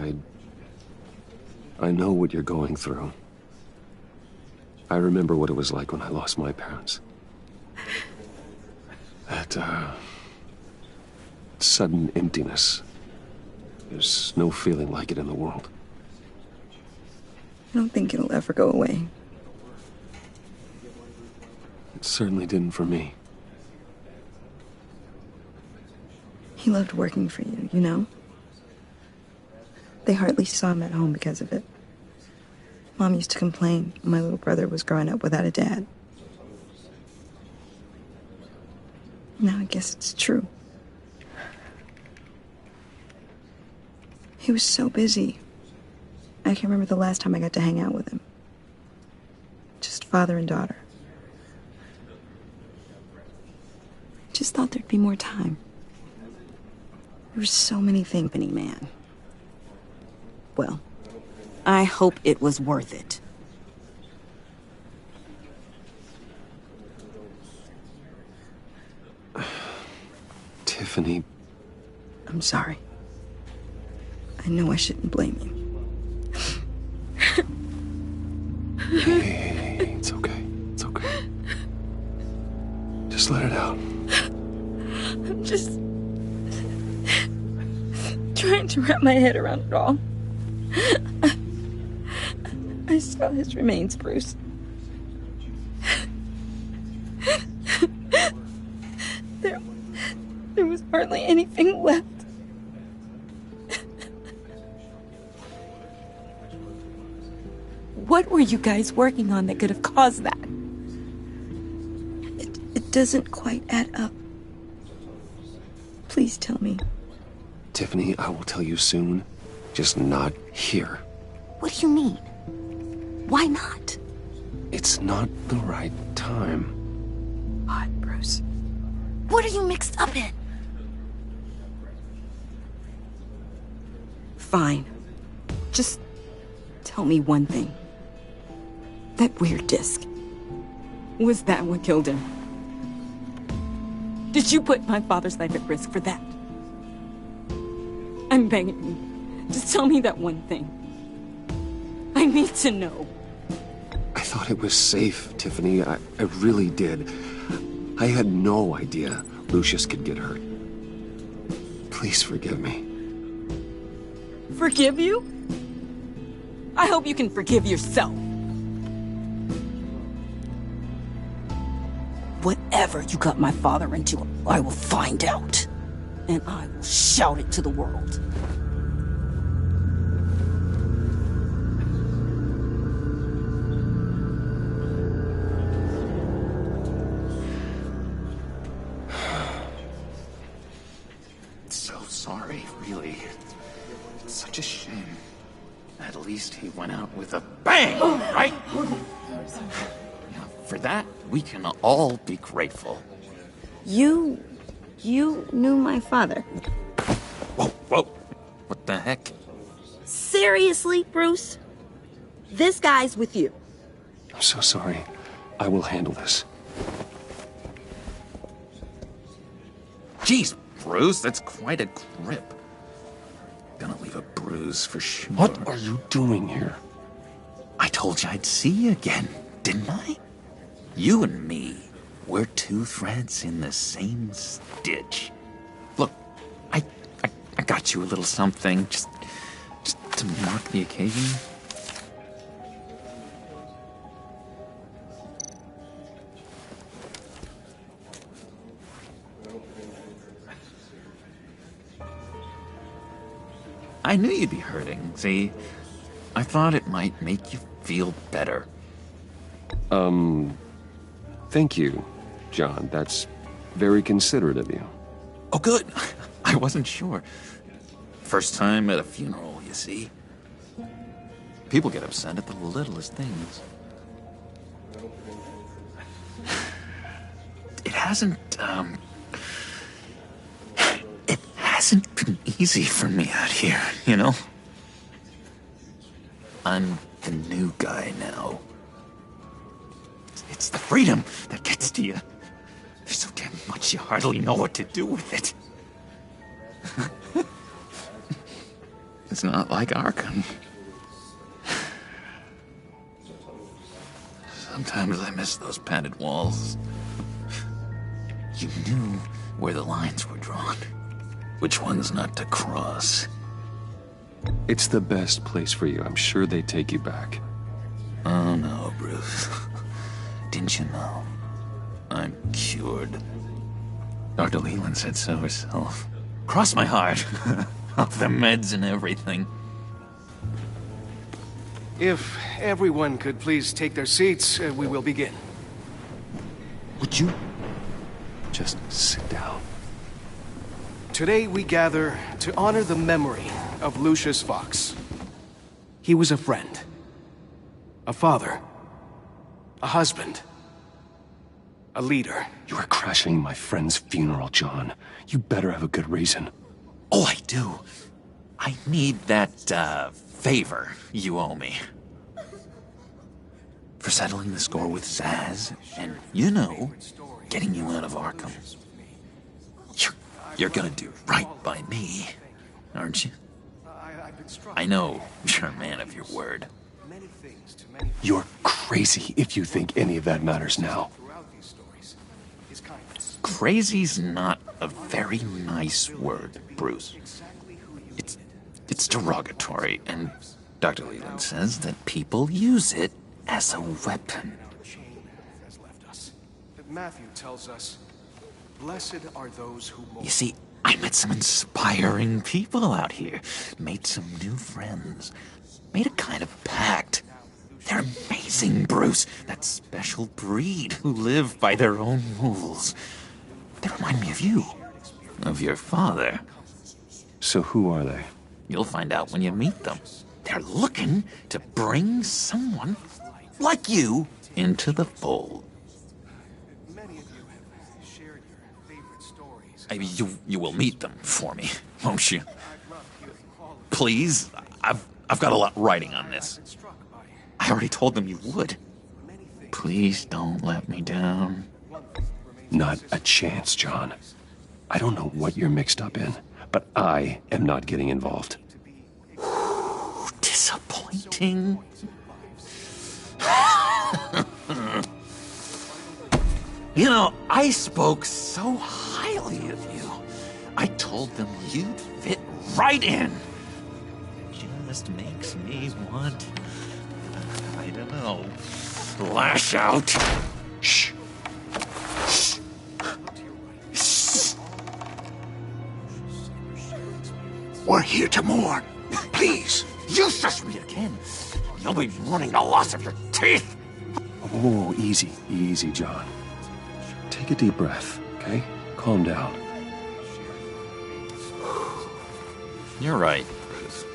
I know what you're going through. I remember what it was like when I lost my parents. That, sudden emptiness. There's no feeling like it in the world. I don't think it'll ever go away. It certainly didn't for me. He loved working for you, you know? They hardly saw him at home because of it. Mom used to complain my little brother was growing up without a dad. Now I guess it's true. He was so busy. I can't remember the last time I got to hang out with him. Just father and daughter. Just thought there'd be more time. There were so many things, man. Well, I hope it was worth it. Tiffany. I'm sorry. I know I shouldn't blame you. Hey, it's okay. It's okay. wrap my head around it all. I saw his remains, Bruce. There was hardly anything left. What were you guys working on that could have caused that? It doesn't quite add up. Please tell me. Tiffany, I will tell you soon. Just not here. What do you mean? Why not? It's not the right time. What, Bruce? What are you mixed up in? Fine. Just tell me one thing. That weird disc. Was that what killed him? Did you put my father's life at risk for that? I'm begging you. Just tell me that one thing. I need to know. I thought it was safe, Tiffany. I really did. I had no idea Lucius could get hurt. Please forgive me. Forgive you? I hope you can forgive yourself. Whatever you got my father into, I will find out. And I will shout it to the world. So sorry, really. It's such a shame. At least he went out with a bang, right? Now, for that, we can all be grateful. You knew my father. Whoa. What the heck? Seriously, Bruce? This guy's with you. I'm so sorry. I will handle this. Jeez, Bruce, that's quite a grip. Gonna leave a bruise for sure. What are you doing here? I told you I'd see you again, didn't I? You and me, we're two threads in the same stitch. Look, I got you a little something, just to mark the occasion. I knew you'd be hurting, see? I thought it might make you feel better. Thank you, John. That's very considerate of you. Oh, good. I wasn't sure. First time at a funeral, you see. People get upset at the littlest things. It hasn't been easy for me out here, you know? I'm the new guy now. It's the freedom that gets to you. There's so damn much you hardly know what to do with it. It's not like Arkham. Sometimes I miss those padded walls. You knew where the lines were drawn. Which ones not to cross. It's the best place for you. I'm sure they take you back. Oh no, Bruce. Didn't you know? I'm cured. Dr. Leland said so herself. Cross my heart. Off the meds and everything. If everyone could please take their seats, we will begin. Would you just sit down? Today we gather to honor the memory of Lucius Fox. He was a friend, a father, a husband, a leader. You are crashing my friend's funeral, John. You better have a good reason. Oh, I do. I need that, favor you owe me. For settling the score with Zaz, and, you know, getting you out of Arkham. You're gonna do right by me, aren't you? I know you're a man of your word. You're crazy if you think any of that matters now. Crazy's not a very nice word, Bruce. It's derogatory, and Dr. Leland says that people use it as a weapon. Matthew tells us, blessed are those who mourn. You see, I met some inspiring people out here. Made some new friends. Made a kind of pact. They're amazing, Bruce. That special breed who live by their own rules. They remind me of you. Of your father. So who are they? You'll find out when you meet them. They're looking to bring someone like you into the fold. You will meet them for me, won't you? Please, I've got a lot riding on this. I already told them you would. Please don't let me down. Not a chance, John. I don't know what you're mixed up in, but I am not getting involved. Disappointing. You know, I spoke so highly of you. I told them you'd fit right in. Just makes me want, I don't know, lash out. Shh. Shh. We're here to mourn. Please. You shush me again. You'll be mourning the loss of your teeth. Oh, easy, easy, John. Take a deep breath, okay? Calm down. You're right, Bruce.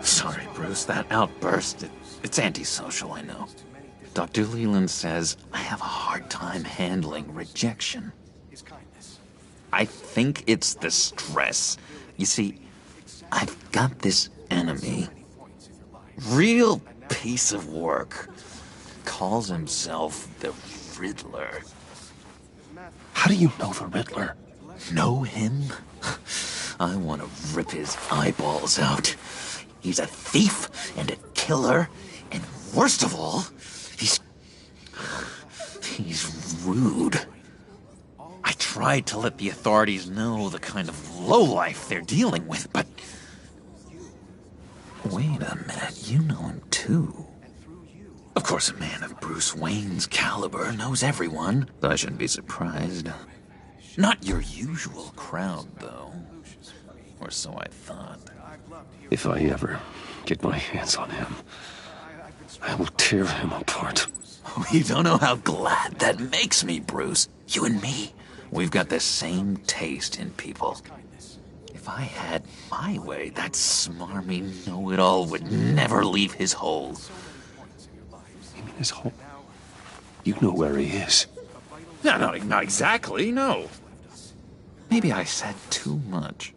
Sorry, Bruce, that outburst, it's antisocial, I know. Dr. Leland says I have a hard time handling rejection. I think it's the stress. You see, I've got this enemy. Real piece of work. Calls himself the Riddler. How do you know the Riddler? Know him? I want to rip his eyeballs out. He's a thief and a killer, and worst of all, he's rude. I tried to let the authorities know the kind of lowlife they're dealing with, but... Wait a minute, you know him too. Of course, a man of Bruce Wayne's caliber knows everyone, so I shouldn't be surprised. Not your usual crowd, though. Or so I thought. If I ever get my hands on him, I will tear him apart. Oh, you don't know how glad that makes me, Bruce. You and me, we've got the same taste in people. If I had my way, that smarmy know-it-all would never leave his hole. You mean his hole? You know where he is. No, not exactly, no. Maybe I said too much.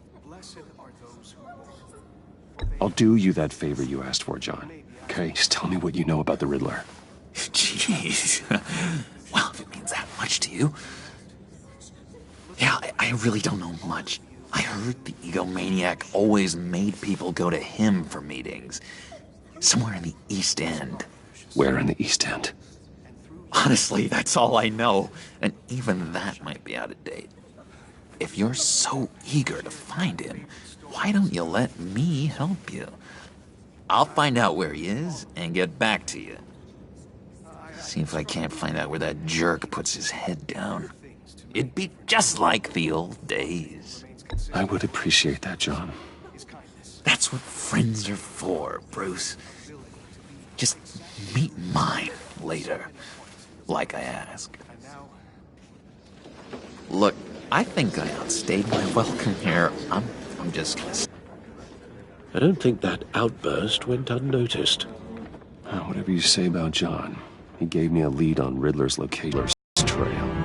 I'll do you that favor you asked for, John. Okay, just tell me what you know about the Riddler. Jeez. Well, if it means that much to you. Yeah, I really don't know much. I heard the egomaniac always made people go to him for meetings. Somewhere in the East End. Where in the East End? Honestly, that's all I know. And even that might be out of date. If you're so eager to find him, why don't you let me help you? I'll find out where he is and get back to you. See if I can't find out where that jerk puts his head down. It'd be just like the old days. I would appreciate that, John. That's what friends are for, Bruce. Just meet mine later, like I asked. Look, I think I outstayed my welcome here. I'm just gonna... I don't think that outburst went unnoticed. Whatever you say about John, he gave me a lead on Riddler's location trail.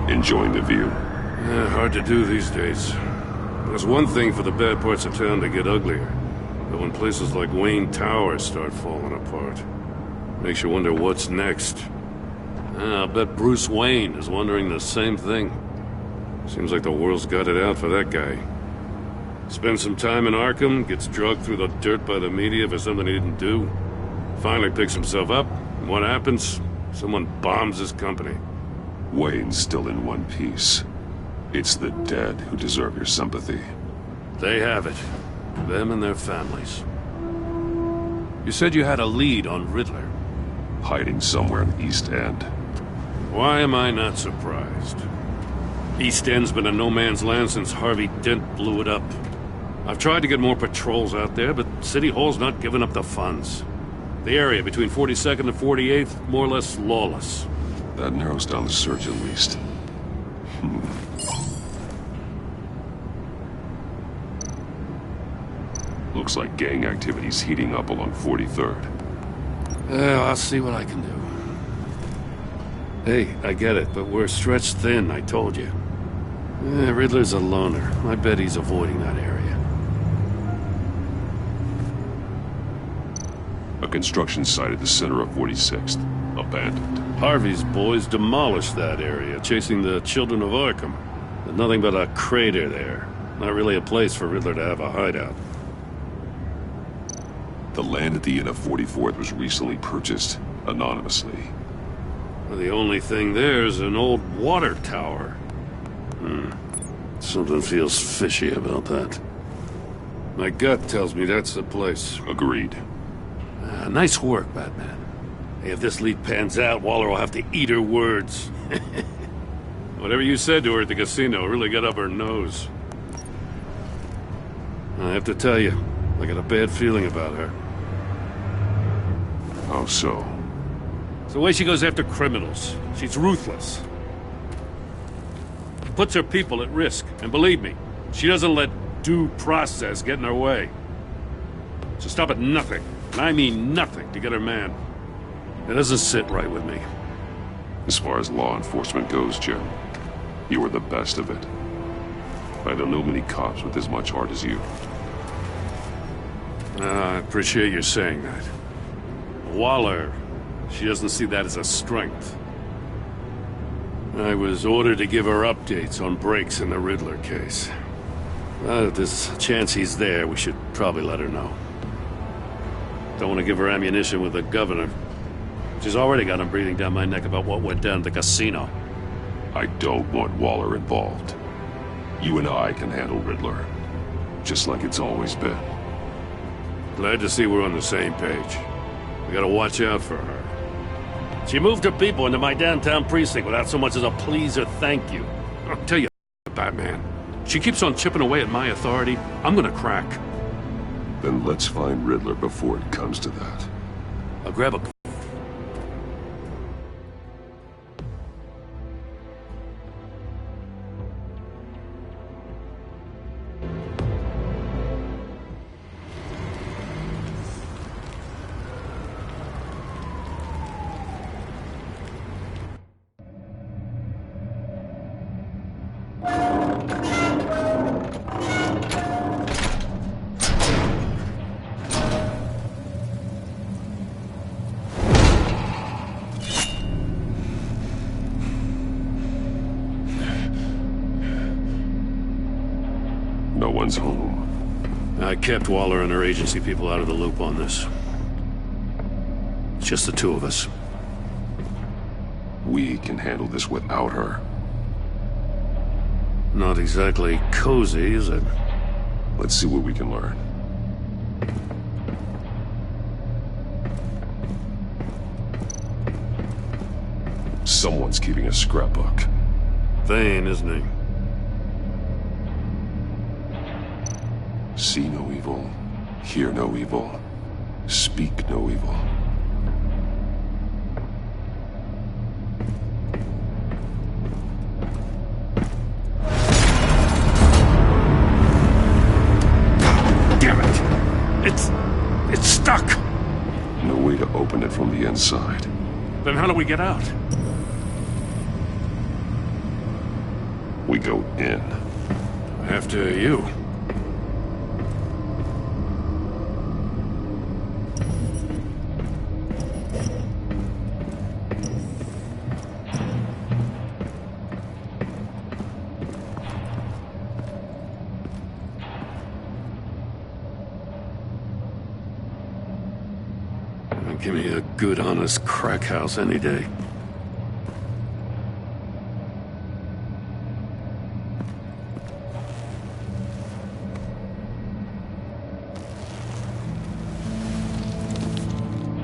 Enjoying the view? Hard to do these days. There's one thing for the bad parts of town to get uglier. But when places like Wayne Tower start falling apart, makes you wonder what's next. I'll bet Bruce Wayne is wondering the same thing. Seems like the world's got it out for that guy. Spends some time in Arkham, gets drugged through the dirt by the media for something he didn't do. Finally picks himself up, and what happens? Someone bombs his company. Wayne's still in one piece. It's the dead who deserve your sympathy. They have it. Them and their families. You said you had a lead on Riddler. Hiding somewhere in the East End. Why am I not surprised? East End's been a no-man's land since Harvey Dent blew it up. I've tried to get more patrols out there, but City Hall's not giving up the funds. The area between 42nd and 48th, more or less lawless. That narrows down the search at least. Looks like gang activity's heating up along 43rd. Well, I'll see what I can do. Hey, I get it, but we're stretched thin, I told you. Riddler's a loner. I bet he's avoiding that area. A construction site at the center of 46th. Abandoned. Harvey's boys demolished that area, chasing the children of Arkham. There's nothing but a crater there. Not really a place for Riddler to have a hideout. The land at the end of 44th was recently purchased, anonymously. Well, the only thing there is an old water tower. Something feels fishy about that. My gut tells me that's the place. Agreed. Nice work, Batman. Hey, if this lead pans out, Waller will have to eat her words. Whatever you said to her at the casino really got up her nose. I have to tell you, I got a bad feeling about her. How so? It's the way she goes after criminals. She's ruthless. Puts her people at risk. And believe me, she doesn't let due process get in her way. So stop at nothing, and I mean nothing, to get her man. It doesn't sit right with me. As far as law enforcement goes, Jim, you were the best of it. I don't know many cops with as much heart as you. I appreciate you saying that. Waller, she doesn't see that as a strength. I was ordered to give her updates on breaks in the Riddler case. If there's a chance he's there, we should probably let her know. Don't want to give her ammunition with the governor. She's already got him breathing down my neck about what went down at the casino. I don't want Waller involved. You and I can handle Riddler, just like it's always been. Glad to see we're on the same page. We gotta watch out for her. She moved her people into my downtown precinct without so much as a please or thank you. I'll tell you, Batman, she keeps on chipping away at my authority, I'm gonna crack. Then let's find Riddler before it comes to that. I'll grab a... No one's home. I kept Waller and her agency people out of the loop on this. It's just the two of us. We can handle this without her. Not exactly cozy, is it? Let's see what we can learn. Someone's keeping a scrapbook. Vane, isn't he? See no evil, hear no evil, speak no evil. Damn it! It's stuck! No way to open it from the inside. Then how do we get out? We go in. After you. Give me a good, honest crack house any day.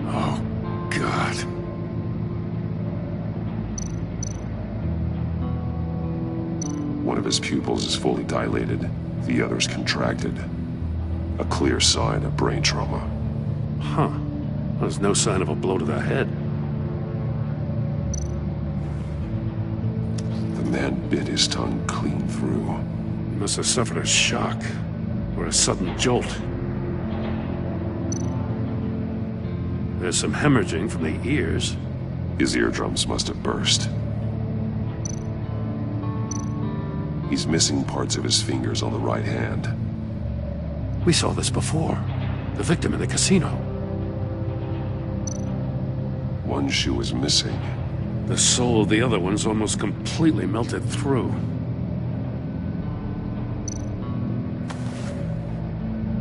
Oh, God. One of his pupils is fully dilated, the other's contracted. A clear sign of brain trauma. Huh. There's no sign of a blow to the head. The man bit his tongue clean through. He must have suffered a shock, or a sudden jolt. There's some hemorrhaging from the ears. His eardrums must have burst. He's missing parts of his fingers on the right hand. We saw this before. The victim in the casino. One shoe is missing. The sole of the other one's almost completely melted through.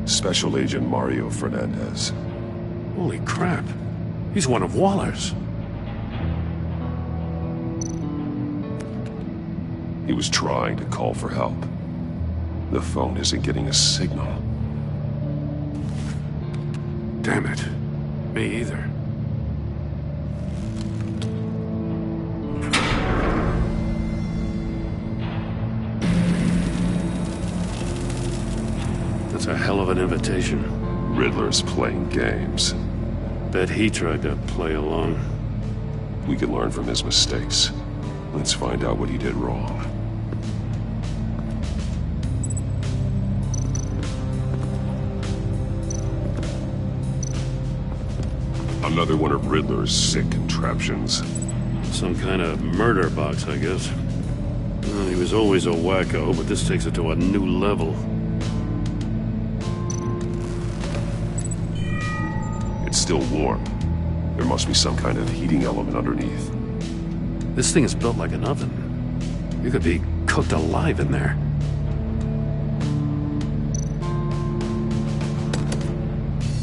Special Agent Mario Fernandez. Holy crap. He's one of Waller's. He was trying to call for help. The phone isn't getting a signal. Damn it. Me either. That's a hell of an invitation. Riddler's playing games. Bet he tried to play along. We can learn from his mistakes. Let's find out what he did wrong. Another one of Riddler's sick contraptions. Some kind of murder box, I guess. Well, he was always a wacko, but this takes it to a new level. It's still warm. There must be some kind of heating element underneath. This thing is built like an oven. You could be cooked alive in there.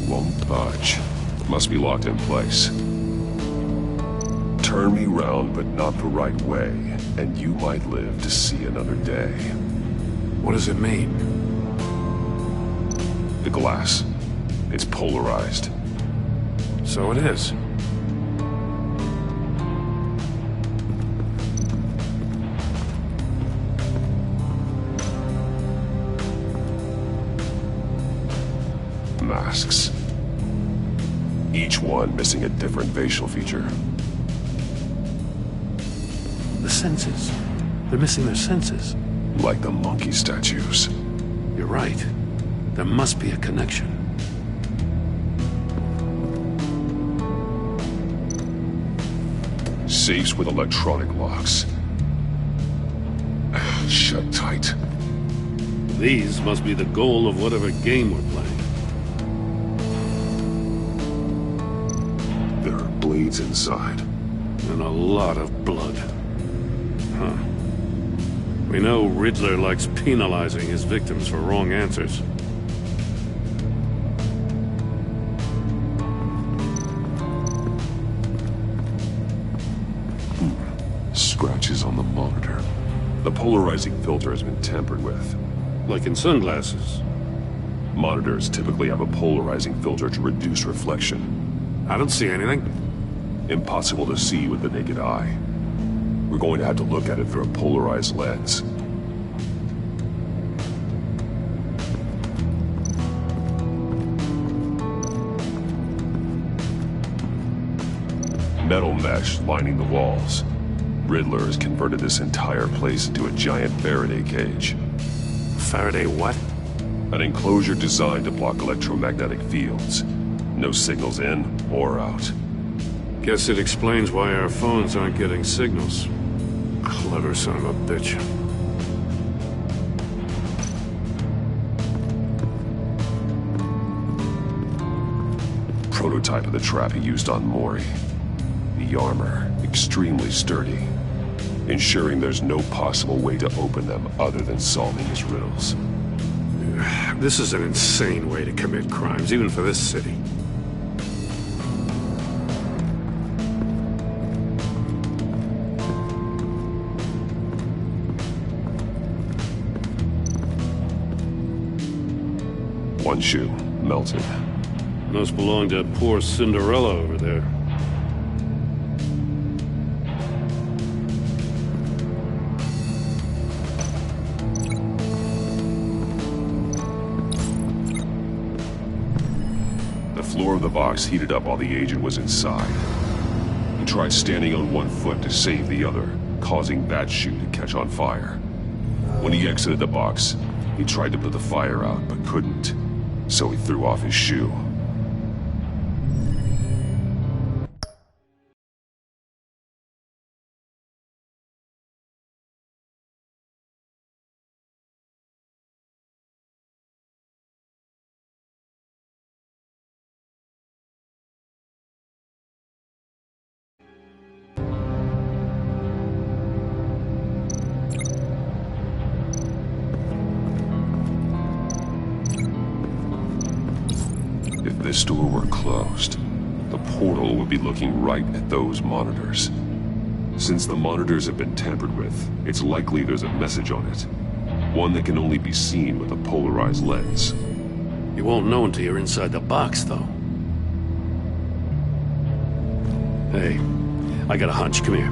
Won't budge. Must be locked in place. Turn me round, but not the right way, and you might live to see another day. What does it mean? The glass. It's polarized. So it is. Masks. Each one missing a different facial feature. The senses. They're missing their senses. Like the monkey statues. You're right. There must be a connection. Safes with electronic locks. Shut tight. These must be the goal of whatever game we're playing. There are blades inside. And a lot of blood. Huh. We know Riddler likes penalizing his victims for wrong answers. Scratches on the monitor. The polarizing filter has been tampered with. Like in sunglasses. Monitors typically have a polarizing filter to reduce reflection. I don't see anything. Impossible to see with the naked eye. We're going to have to look at it through a polarized lens. Metal mesh lining the walls. Riddler has converted this entire place into a giant Faraday cage. Faraday what? An enclosure designed to block electromagnetic fields. No signals in or out. Guess it explains why our phones aren't getting signals. Clever son of a bitch. Prototype of the trap he used on Mori. The armor, extremely sturdy, ensuring there's no possible way to open them other than solving his riddles. This is an insane way to commit crimes, even for this city. One shoe, melted. Must belong to poor Cinderella over there. The floor of the box heated up while the agent was inside. He tried standing on one foot to save the other, causing that shoe to catch on fire. When he exited the box, he tried to put the fire out, but couldn't. So he threw off his shoe. If this door were closed, the portal would be looking right at those monitors. Since the monitors have been tampered with, it's likely there's a message on it. One that can only be seen with a polarized lens. You won't know until you're inside the box, though. Hey, I got a hunch. Come here.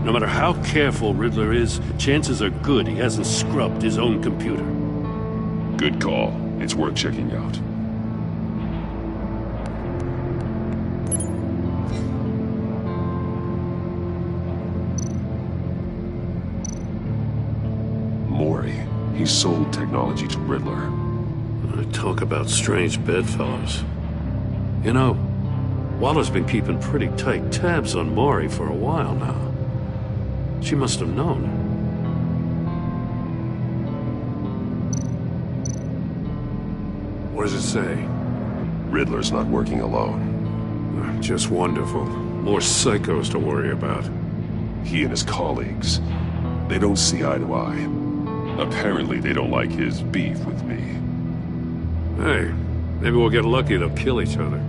No matter how careful Riddler is, chances are good he hasn't scrubbed his own computer. Good call. It's worth checking out. He sold technology to Riddler. Talk about strange bedfellows. You know, Waller's been keeping pretty tight tabs on Maury for a while now. She must have known. What does it say? Riddler's not working alone. Just wonderful. More psychos to worry about. He and his colleagues, they don't see eye to eye. Apparently, they don't like his beef with me. Hey, maybe we'll get lucky to kill each other.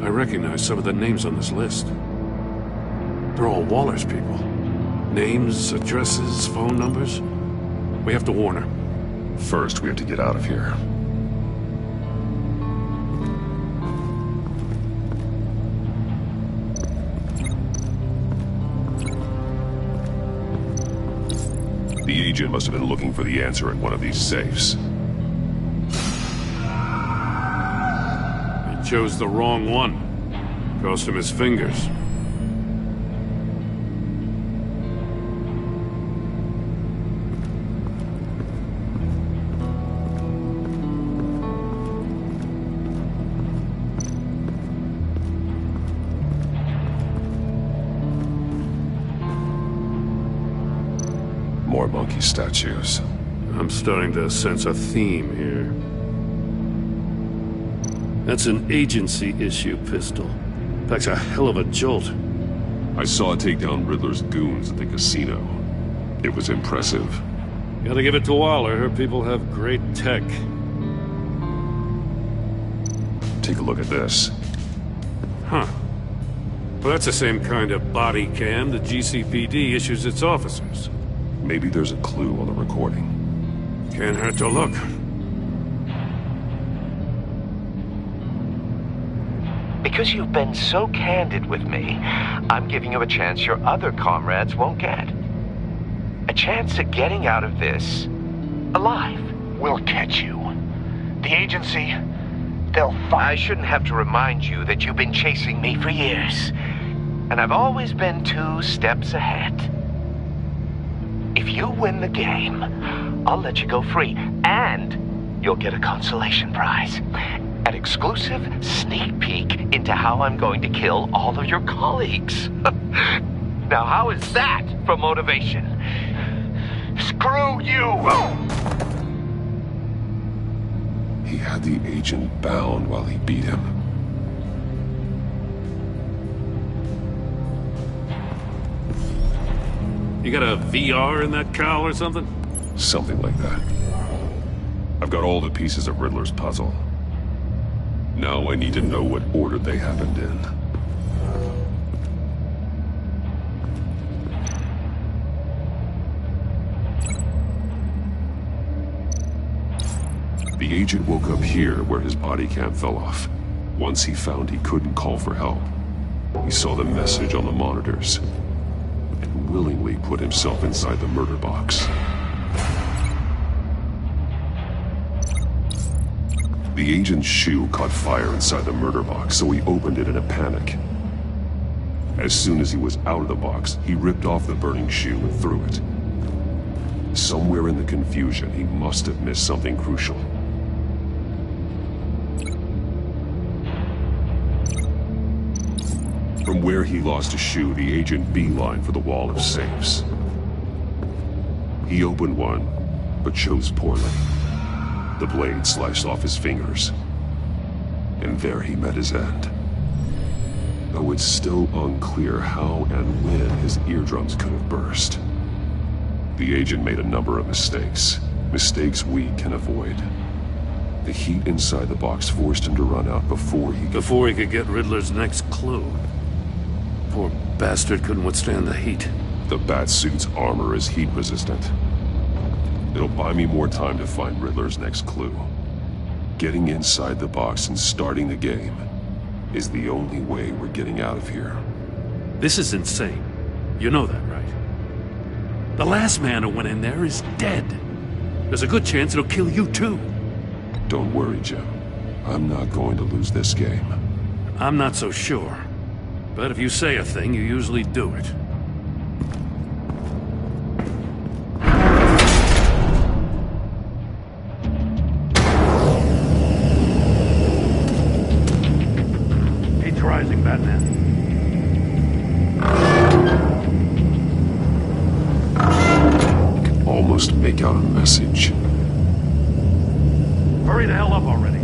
I recognize some of the names on this list. They're all Waller's people. Names, addresses, phone numbers. We have to warn her. First, we have to get out of here. The agent must have been looking for the answer in one of these safes. He chose the wrong one. Cost him his fingers. More monkey statues. I'm starting to sense a theme here. That's an agency issue pistol. Packs a hell of a jolt. I saw it take down Riddler's goons at the casino. It was impressive. Gotta give it to Waller. Her people have great tech. Take a look at this. Huh. Well, that's the same kind of body cam the GCPD issues its officers. Maybe there's a clue on the recording. Can't hurt to look. Because you've been so candid with me, I'm giving you a chance your other comrades won't get. A chance at getting out of this alive. We'll catch you. The agency, they'll find... I shouldn't have to remind you that you've been chasing me for years. And I've always been 2 steps ahead. If you win the game, I'll let you go free, and you'll get a consolation prize. An exclusive sneak peek into how I'm going to kill all of your colleagues. Now, how is that for motivation? Screw you! He had the agent bound while he beat him. You got a VR in that cowl or something? Something like that. I've got all the pieces of Riddler's puzzle. Now I need to know what order they happened in. The agent woke up here where his body cam fell off. Once he found he couldn't call for help, he saw the message on the monitors and willingly put himself inside the murder box. The agent's shoe caught fire inside the murder box, so he opened it in a panic. As soon as he was out of the box, he ripped off the burning shoe and threw it. Somewhere in the confusion, he must have missed something crucial. From where he lost a shoe, the agent beelined for the wall of safes. He opened one, but chose poorly. The blade sliced off his fingers, and there he met his end. Though it's still unclear how and when his eardrums could have burst. The agent made a number of mistakes. Mistakes we can avoid. The heat inside the box forced him to run out before he could get Riddler's next clue. Poor bastard couldn't withstand the heat. The Batsuit's armor is heat resistant. It'll buy me more time to find Riddler's next clue. Getting inside the box and starting the game is the only way we're getting out of here. This is insane. You know that, right? The last man who went in there is dead. There's a good chance it'll kill you too. Don't worry, Jim. I'm not going to lose this game. I'm not so sure. But if you say a thing, you usually do it. Heat's rising, Batman. Almost make out a message. Hurry the hell up already.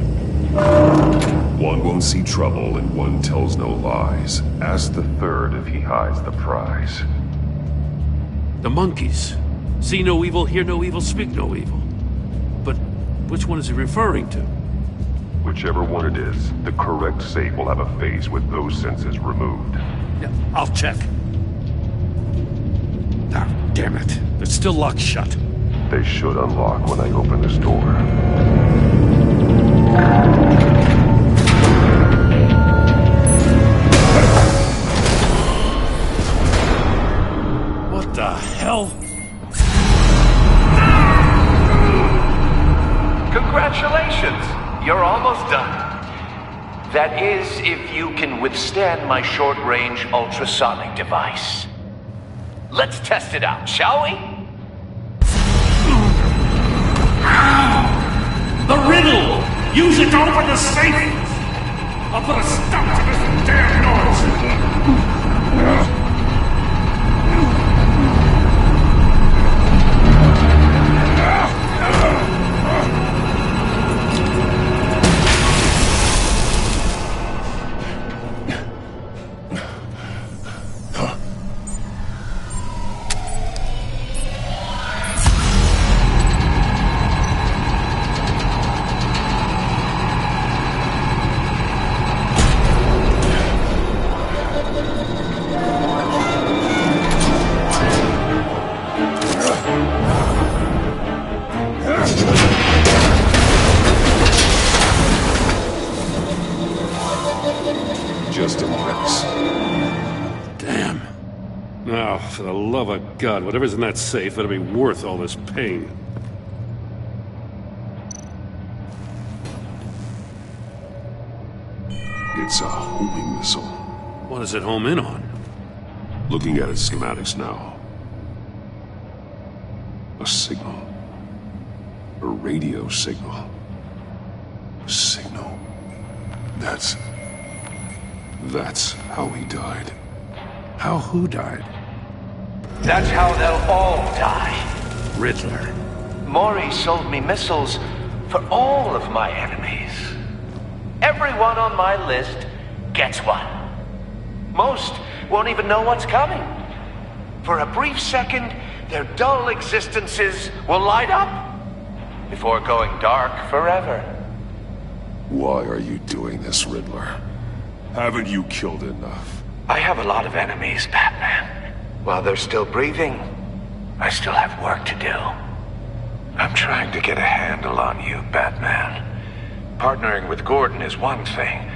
One won't see trouble and one tells no lies. Ask the third if he hides the prize. The monkeys. See no evil, hear no evil, speak no evil. But which one is he referring to? Whichever one it is, the correct safe will have a face with those senses removed. Yeah, I'll check. Ah, damn it. They're still locked shut. They should unlock when I open this door. What the hell? Congratulations! You're almost done. That is, if you can withstand my short-range ultrasonic device. Let's test it out, shall we? The riddle! Use it to open the safe! I'll put a stop to this damn noise! Just a mess. Damn. Now, for the love of God, whatever's in that safe better be worth all this pain. It's a homing missile. What does it home in on? Looking at its schematics now. A signal. A radio signal. A signal. That's how he died. How who died? That's how they'll all die. Riddler. Maury sold me missiles for all of my enemies. Everyone on my list gets one. Most won't even know what's coming. For a brief second, their dull existences will light up before going dark forever. Why are you doing this, Riddler? Haven't you killed enough? I have a lot of enemies, Batman. While they're still breathing, I still have work to do. I'm trying to get a handle on you, Batman. Partnering with Gordon is one thing.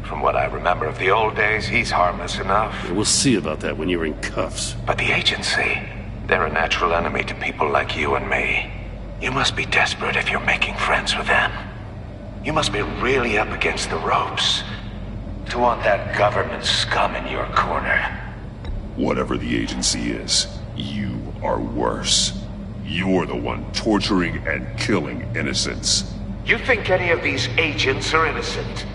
From what I remember of the old days, he's harmless enough. Yeah, we'll see about that when you're in cuffs. But the agency, they're a natural enemy to people like you and me. You must be desperate if you're making friends with them. You must be really up against the ropes to want that government scum in your corner. Whatever the agency is, you are worse. You're the one torturing and killing innocents. You think any of these agents are innocent?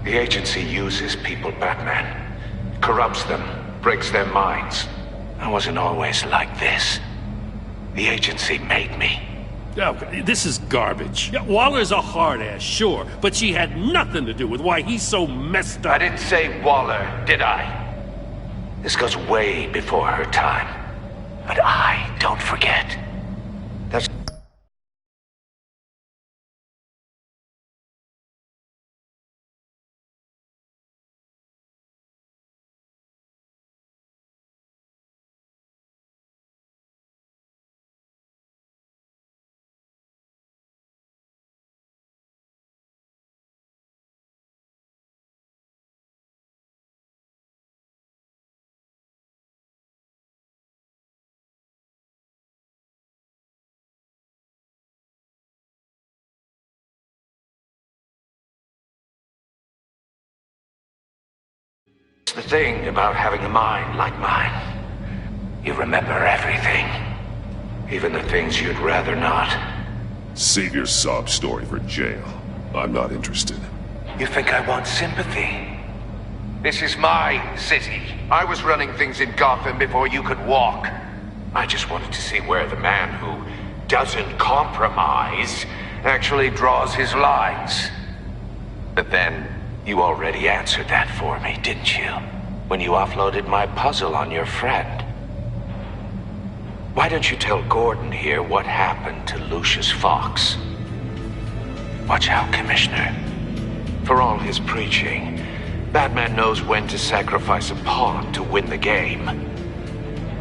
The agency uses people, Batman. Corrupts them, breaks their minds. I wasn't always like this. The agency made me. Oh, this is garbage. Yeah, Waller's a hard-ass, sure, but she had nothing to do with why he's so messed up. I didn't say Waller, did I? This goes way before her time. But I don't forget. That's... the thing about having a mind like mine. You remember everything. Even the things you'd rather not. Save your sob story for jail. I'm not interested. You think I want sympathy? This is my city. I was running things in Gotham before you could walk. I just wanted to see where the man who doesn't compromise actually draws his lines. But then, you already answered that for me, didn't you? When you offloaded my puzzle on your friend. Why don't you tell Gordon here what happened to Lucius Fox? Watch out, Commissioner. For all his preaching, Batman knows when to sacrifice a pawn to win the game.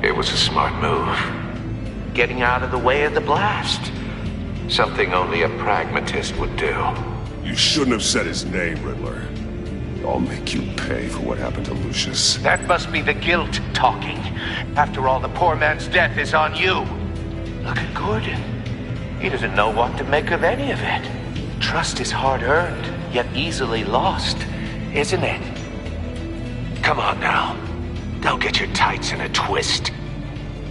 It was a smart move. Getting out of the way of the blast. Something only a pragmatist would do. You shouldn't have said his name, Riddler. I'll make you pay for what happened to Lucius. That must be the guilt talking. After all, the poor man's death is on you. Look at Gordon. He doesn't know what to make of any of it. Trust is hard-earned, yet easily lost, isn't it? Come on now. Don't get your tights in a twist.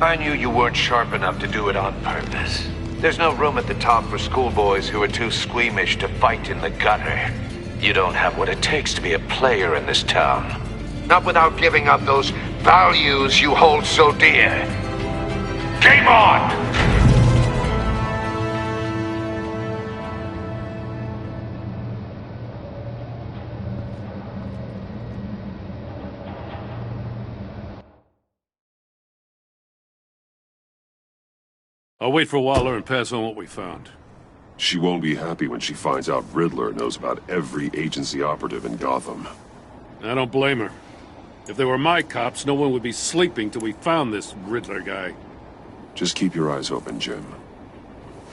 I knew you weren't sharp enough to do it on purpose. There's no room at the top for schoolboys who are too squeamish to fight in the gutter. You don't have what it takes to be a player in this town. Not without giving up those values you hold so dear. Game on! I'll wait for Waller and pass on what we found. She won't be happy when she finds out Riddler knows about every agency operative in Gotham. I don't blame her. If they were my cops, no one would be sleeping till we found this Riddler guy. Just keep your eyes open, Jim.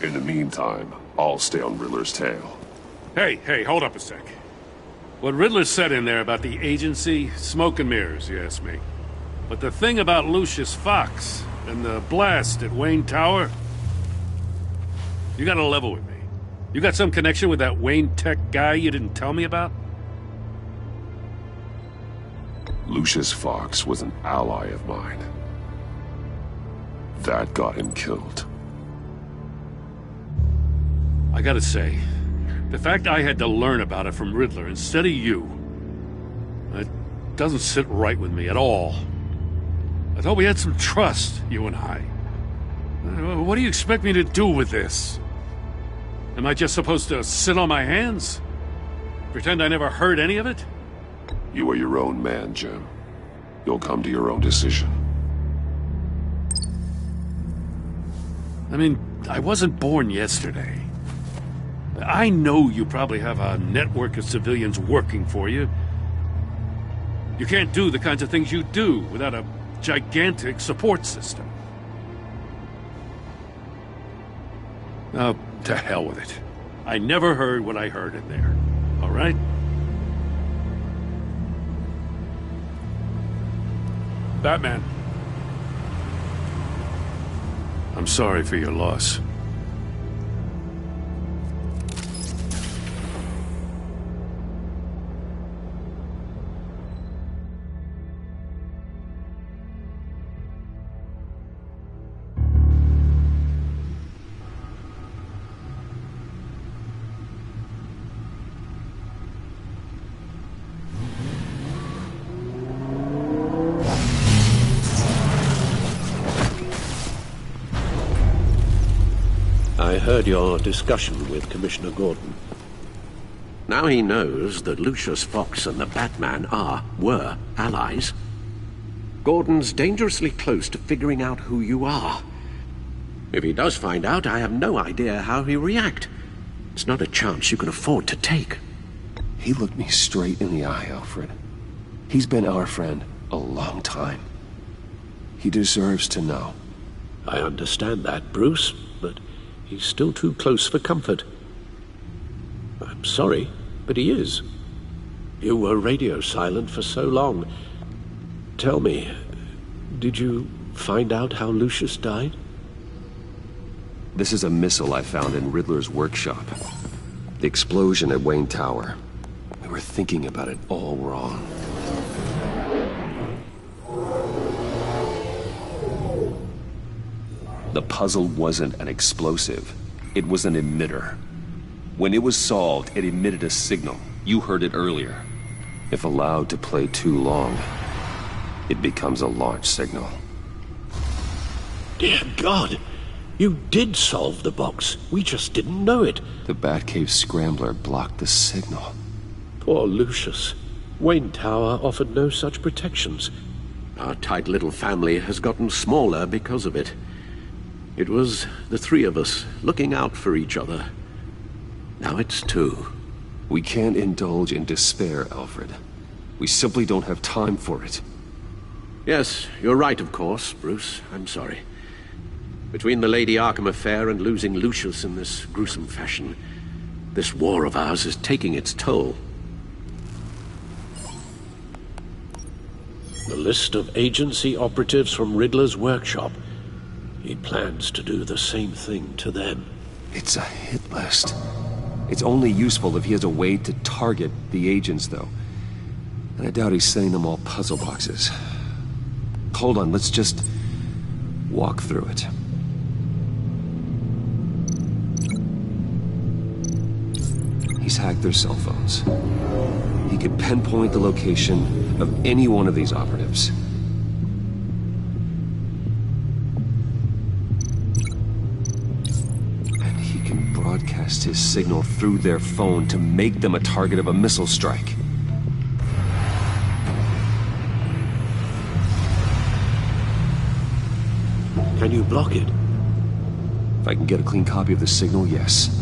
In the meantime, I'll stay on Riddler's tail. Hey, hold up a sec. What Riddler said in there about the agency, smoke and mirrors, you ask me. But the thing about Lucius Fox and the blast at Wayne Tower, you gotta level with me. You got some connection with that Wayne Tech guy you didn't tell me about? Lucius Fox was an ally of mine. That got him killed. I gotta say, the fact I had to learn about it from Riddler instead of you, it doesn't sit right with me at all. I thought we had some trust, you and I. What do you expect me to do with this? Am I just supposed to sit on my hands? Pretend I never heard any of it? You are your own man, Jim. You'll come to your own decision. I mean, I wasn't born yesterday. I know you probably have a network of civilians working for you. You can't do the kinds of things you do without a gigantic support system. Oh, to hell with it. I never heard what I heard in there. All right? Batman. I'm sorry for your loss. I heard your discussion with Commissioner Gordon. Now he knows that Lucius Fox and the Batman were allies. Gordon's dangerously close to figuring out who you are. If he does find out, I have no idea how he'll react. It's not a chance you can afford to take. He looked me straight in the eye, Alfred. He's been our friend a long time. He deserves to know. I understand that, Bruce, but he's still too close for comfort. I'm sorry, but he is. You were radio silent for so long. Tell me, did you find out how Lucius died? This is a missile I found in Riddler's workshop. The explosion at Wayne Tower. We were thinking about it all wrong. The puzzle wasn't an explosive. It was an emitter. When it was solved, it emitted a signal. You heard it earlier. If allowed to play too long, it becomes a launch signal. Dear God! You did solve the box. We just didn't know it. The Batcave scrambler blocked the signal. Poor Lucius. Wayne Tower offered no such protections. Our tight little family has gotten smaller because of it. It was the three of us looking out for each other. Now it's two. We can't indulge in despair, Alfred. We simply don't have time for it. Yes, you're right, of course, Bruce. I'm sorry. Between the Lady Arkham affair and losing Lucius in this gruesome fashion, this war of ours is taking its toll. The list of agency operatives from Riddler's workshop. He plans to do the same thing to them. It's a hit list. It's only useful if he has a way to target the agents, though. And I doubt he's sending them all puzzle boxes. Hold on, let's just walk through it. He's hacked their cell phones. He could pinpoint the location of any one of these operatives. And he can broadcast his signal through their phone to make them a target of a missile strike. Can you block it? If I can get a clean copy of the signal, yes.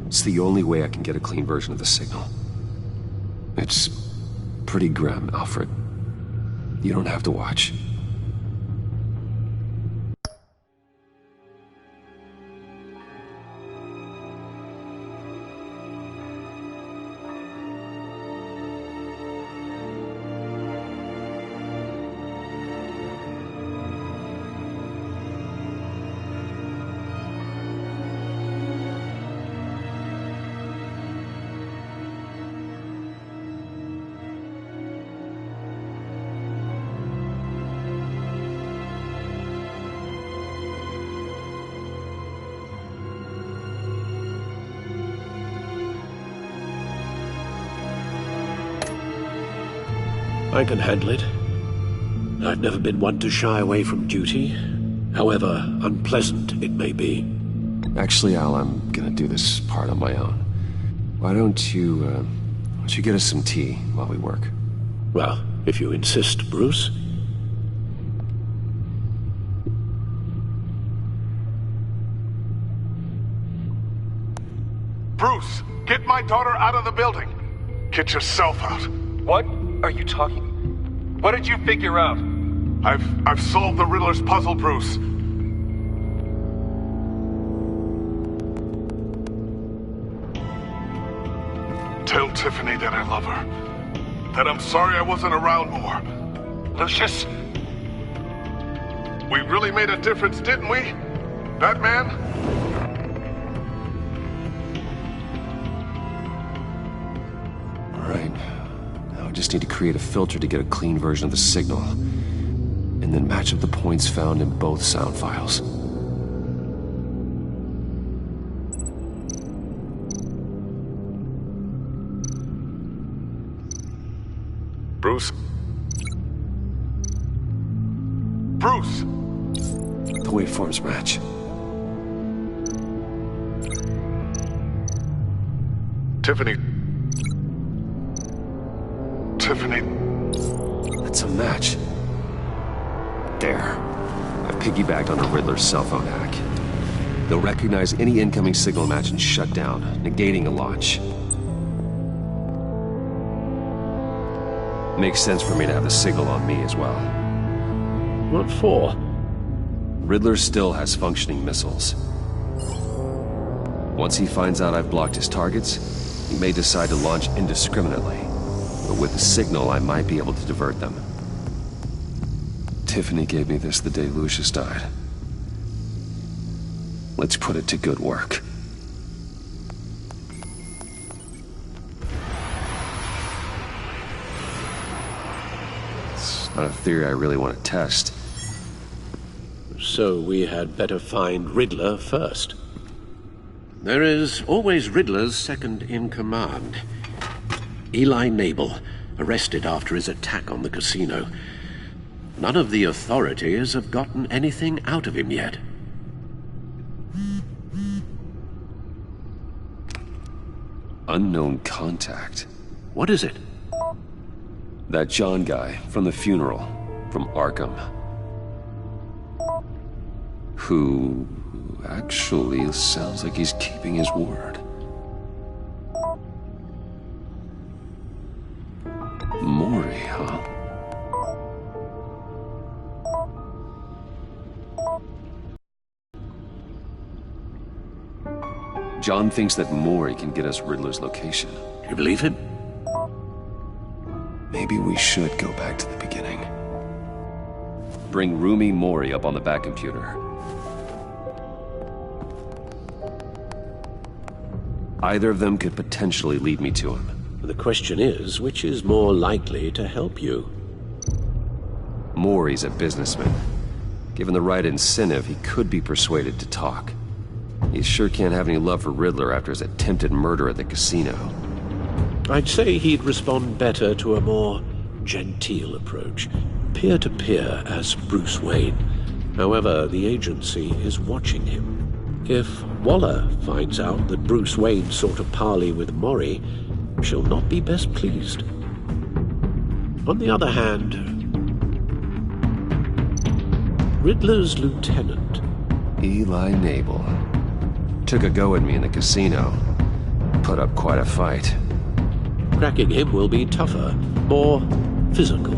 It's the only way I can get a clean version of the signal. It's pretty grim, Alfred. You don't have to watch. I can handle it. I've never been one to shy away from duty, however unpleasant it may be. Actually, Al, I'm gonna do this part on my own. Why don't you get us some tea while we work? Well, if you insist, Bruce. Bruce, get my daughter out of the building. Get yourself out. What are you talking? What did you figure out? I've solved the Riddler's puzzle, Bruce. Tell Tiffany that I love her. That I'm sorry I wasn't around more. Lucius? We really made a difference, didn't we? Batman? All right. Now I just need to create a filter to get a clean version of the signal. And then match up the points found in both sound files. Bruce? Bruce! The waveforms match. Tiffany. That's a match. There. I've piggybacked on the Riddler's cell phone hack. They'll recognize any incoming signal match and shut down, negating a launch. Makes sense for me to have the signal on me as well. What for? Riddler still has functioning missiles. Once he finds out I've blocked his targets, he may decide to launch indiscriminately. But with the signal, I might be able to divert them. Tiffany gave me this the day Lucius died. Let's put it to good work. It's not a theory I really want to test. So we had better find Riddler first. There is always Riddler's second-in-command. Eli Nabel, arrested after his attack on the casino. None of the authorities have gotten anything out of him yet. Unknown contact. What is it? That John guy from the funeral, from Arkham. Who actually sounds like he's keeping his word. Mori, huh? John thinks that Mori can get us Riddler's location. You believe him? Maybe we should go back to the beginning. Bring Rumi Mori up on the back computer. Either of them could potentially lead me to him. The question is, which is more likely to help you? Mori's a businessman. Given the right incentive, he could be persuaded to talk. He sure can't have any love for Riddler after his attempted murder at the casino. I'd say he'd respond better to a more genteel approach. Peer-to-peer as Bruce Wayne. However, the agency is watching him. If Waller finds out that Bruce Wayne sought a parley with Mori, she'll not be best pleased. On the other hand, Riddler's lieutenant, Eli Nabel, took a go at me in the casino. put up quite a fight. Cracking him will be tougher, more physical.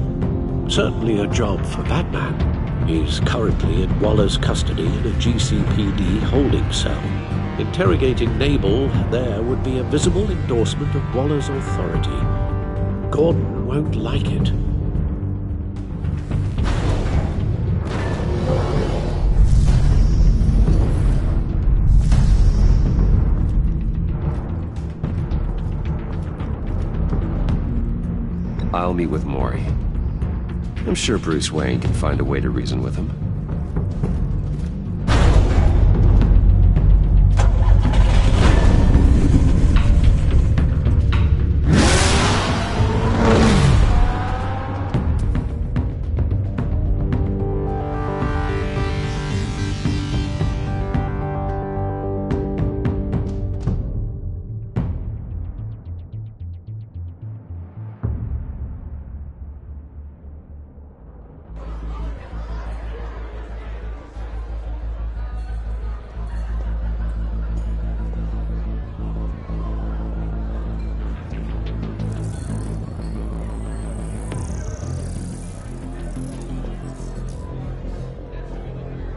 Certainly a job for Batman. He's currently in Waller's custody in a GCPD holding cell. Interrogating Nabel there would be a visible endorsement of Waller's authority. Gordon won't like it. I'll meet with Mori. I'm sure Bruce Wayne can find a way to reason with him.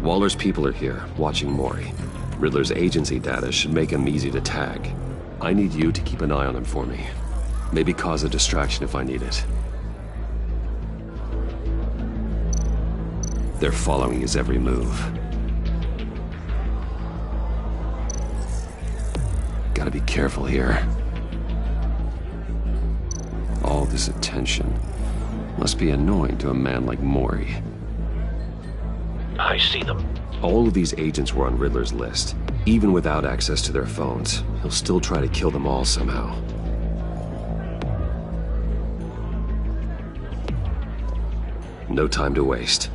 Waller's people are here, watching Mori. Riddler's agency data should make him easy to tag. I need you to keep an eye on him for me. Maybe cause a distraction if I need it. They're following his every move. Gotta be careful here. All this attention must be annoying to a man like Mori. I see them. All of these agents were on Riddler's list. Even without access to their phones, he'll still try to kill them all somehow. No time to waste.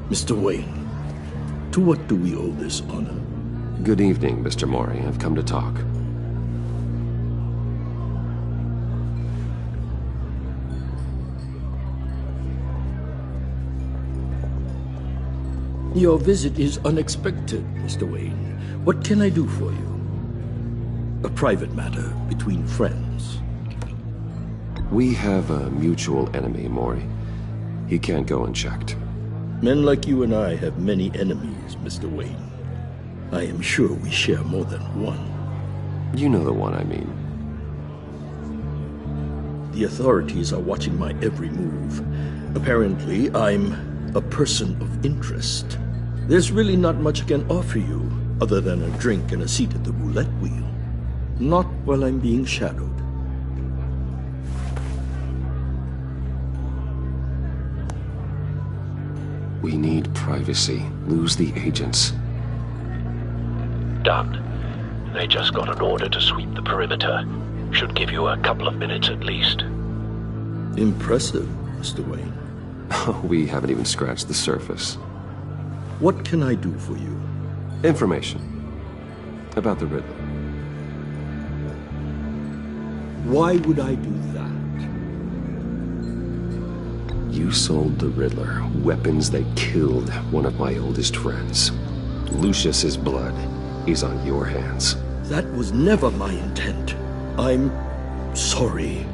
Mr. Wayne, to what do we owe this honor? Good evening, Mr. Mori. I've come to talk. Your visit is unexpected, Mr. Wayne. What can I do for you? A private matter between friends. We have a mutual enemy, Mori. He can't go unchecked. Men like you and I have many enemies, Mr. Wayne. I am sure we share more than one. You know the one I mean. The authorities are watching my every move. Apparently, I'm a person of interest. There's really not much I can offer you, other than a drink and a seat at the roulette wheel. Not while I'm being shadowed. We need privacy. Lose the agents. Done. They just got an order to sweep the perimeter. Should give you a couple of minutes at least. Impressive, Mr. Wayne. We haven't even scratched the surface. What can I do for you? Information. About the Riddler. Why would I do that? You sold the Riddler weapons that killed one of my oldest friends. Lucius's blood is on your hands. That was never my intent. I'm sorry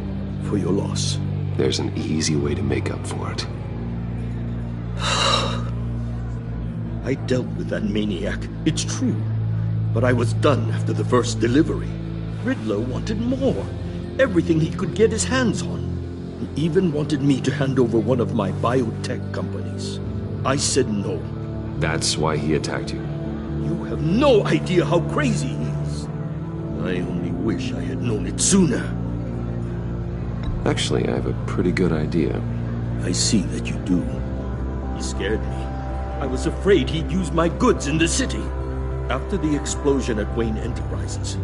for your loss. There's an easy way to make up for it. I dealt with that maniac, it's true. But I was done after the first delivery. Riddler wanted more. Everything he could get his hands on. He even wanted me to hand over one of my biotech companies. I said no. That's why he attacked you? You have no idea how crazy he is. I only wish I had known it sooner. Actually, I have a pretty good idea. I see that you do. He scared me. I was afraid he'd use my goods in the city. After the explosion at Wayne Enterprises,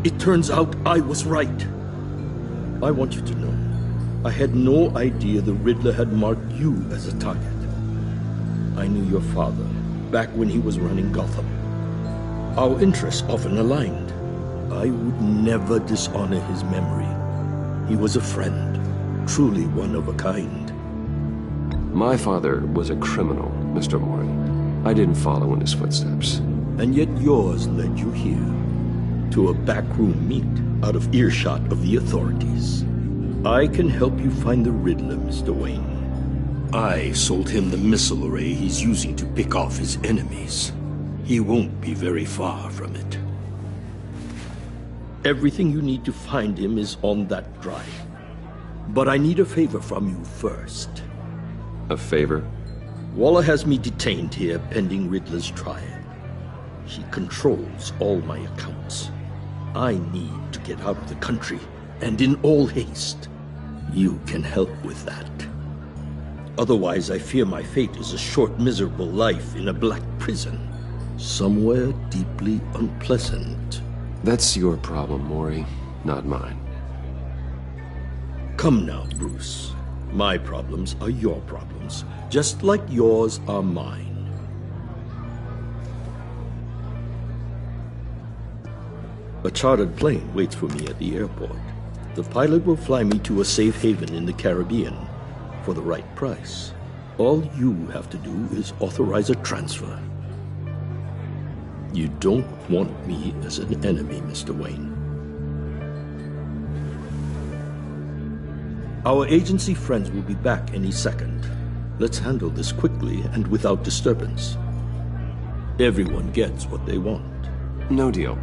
it turns out I was right. I want you to know, I had no idea the Riddler had marked you as a target. I knew your father back when he was running Gotham. Our interests often aligned. I would never dishonor his memory. He was a friend, truly one of a kind. My father was a criminal, Mr. Mori. I didn't follow in his footsteps. And yet yours led you here, to a backroom meet out of earshot of the authorities. I can help you find the Riddler, Mr. Wayne. I sold him the missile array he's using to pick off his enemies. He won't be very far from it. Everything you need to find him is on that drive. But I need a favor from you first. A favor? Waller has me detained here pending Riddler's trial. He controls all my accounts. I need to get out of the country, and in all haste. You can help with that. Otherwise, I fear my fate is a short, miserable life in a black prison. Somewhere deeply unpleasant. That's your problem, Maury, not mine. Come now, Bruce. My problems are your problems, just like yours are mine. A chartered plane waits for me at the airport. The pilot will fly me to a safe haven in the Caribbean for the right price. All you have to do is authorize a transfer. You don't want me as an enemy, Mr. Wayne. Our agency friends will be back any second. Let's handle this quickly and without disturbance. Everyone gets what they want. No deal.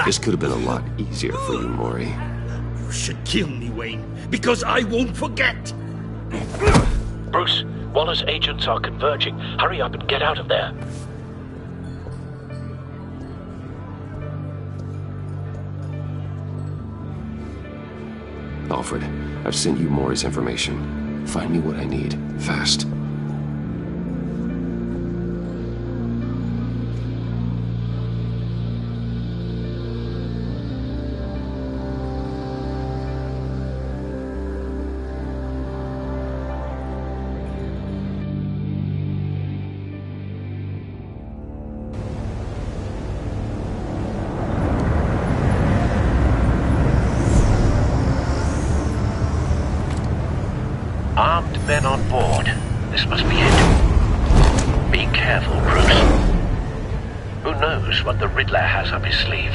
This could have been a lot easier for you, Maury. You should kill me, Wayne, because I won't forget! Bruce, Waller's agents are converging. Hurry up and get out of there. Alfred, I've sent you Maury's information. Find me what I need, fast. Armed men on board. This must be it. Be careful, Bruce. Who knows what the Riddler has up his sleeve?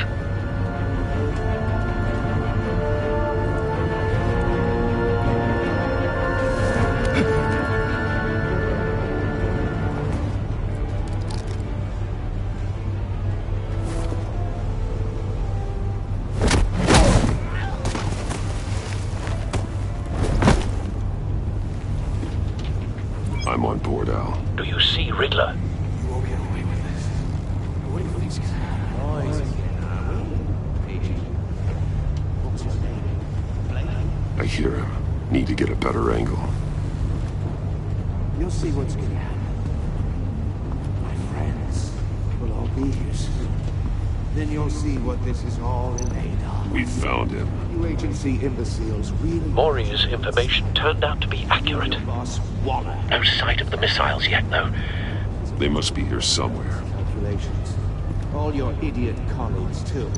I'm on board, Al. Do you see Riddler? You won't get away with this. What do you think's gonna happen? What's his name? I hear him. Need to get a better angle. You'll see what's gonna happen. My friends will all be here soon. Then you'll see what this is all made of. We found him. You agency imbeciles really... Maury's information turned out to be accurate. Boss Waller. No sight of the missiles yet, though. They must be here somewhere. Calculations. All your idiot colleagues, too.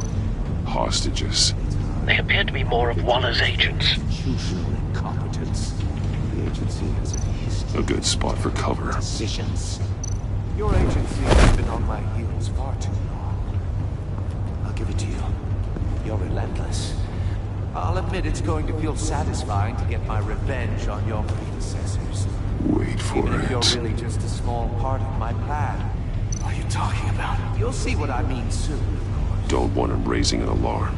Hostages. They appear to be more of Waller's agents. Institutional incompetence. The agency has a history. A good spot for cover. Decisions. Your agency has been on my heels far too long. I'll give it to you. You're relentless. I'll admit it's going to feel satisfying to get my revenge on your predecessors. Wait for Even it. if you're really just a small part of my plan. What are you talking about? You'll see what I mean soon, of course. Don't want him raising an alarm.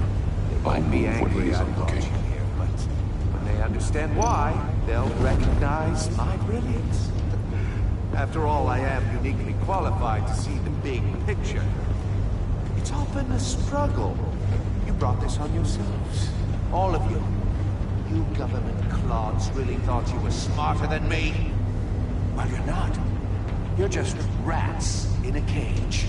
I'll Might be move when angry he's I brought you looking. here, but when they understand why, they'll recognize my brilliance. After all, I am uniquely qualified to see the big picture. It's all been a struggle. You brought this on yourselves. All of you. You government clods really thought you were smarter than me? Well, you're not. You're just rats in a cage.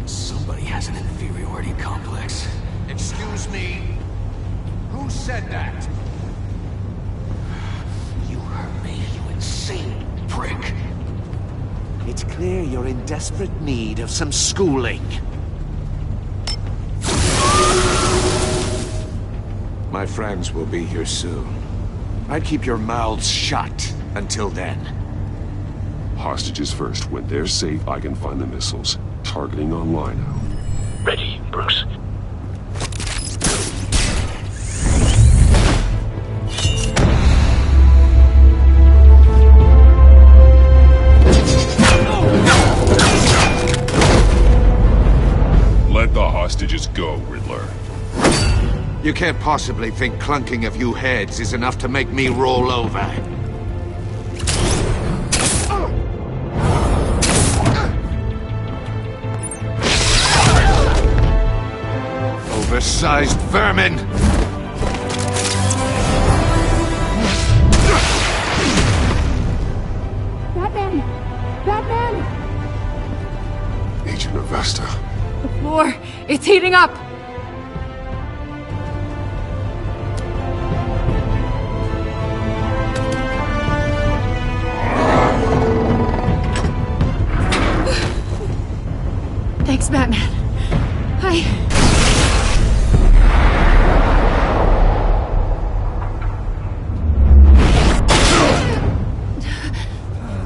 Somebody has an inferiority complex. Excuse me? Who said that? You heard me, you insane prick. It's clear you're in desperate need of some schooling. My friends will be here soon. I'd keep your mouths shut until then. Hostages first. When they're safe, I can find the missiles. Targeting online now. Ready, Bruce. Let the hostages go, Riddler. You can't possibly think clunking a few heads is enough to make me roll over. Oversized vermin! Batman! Batman! Agent Avesta. The floor, it's heating up! Thanks, Batman.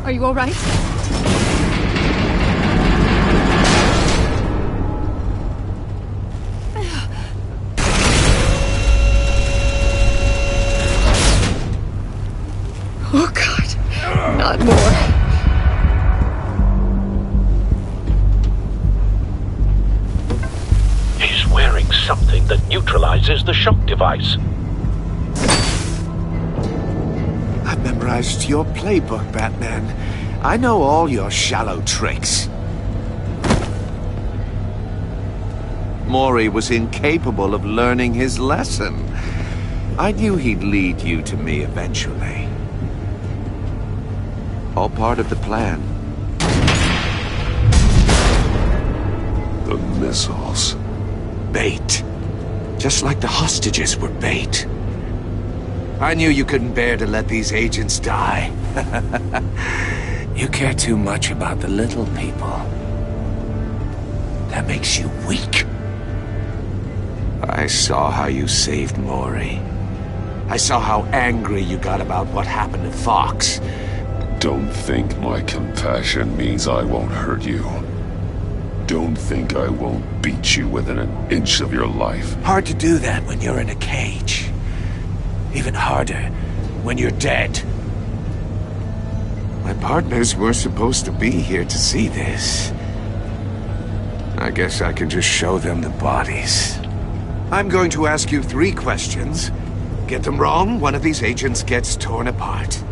Are you all right? Oh, God. Not more. He's wearing something that neutralizes the shock device. I've memorized your playbook, Batman. I know all your shallow tricks. Mori was incapable of learning his lesson. I knew he'd lead you to me eventually. All part of the plan. The missiles. Bait. Just like the hostages were bait. I knew you couldn't bear to let these agents die. You care too much about the little people. That makes you weak. I saw how you saved Mori. I saw how angry you got about what happened to Fox. Don't think my compassion means I won't hurt you. Don't think I won't beat you within an inch of your life. Hard to do that when you're in a cage. Even harder when you're dead. My partners were supposed to be here to see this. I guess I can just show them the bodies. I'm going to ask you 3 questions. Get them wrong, one of these agents gets torn apart.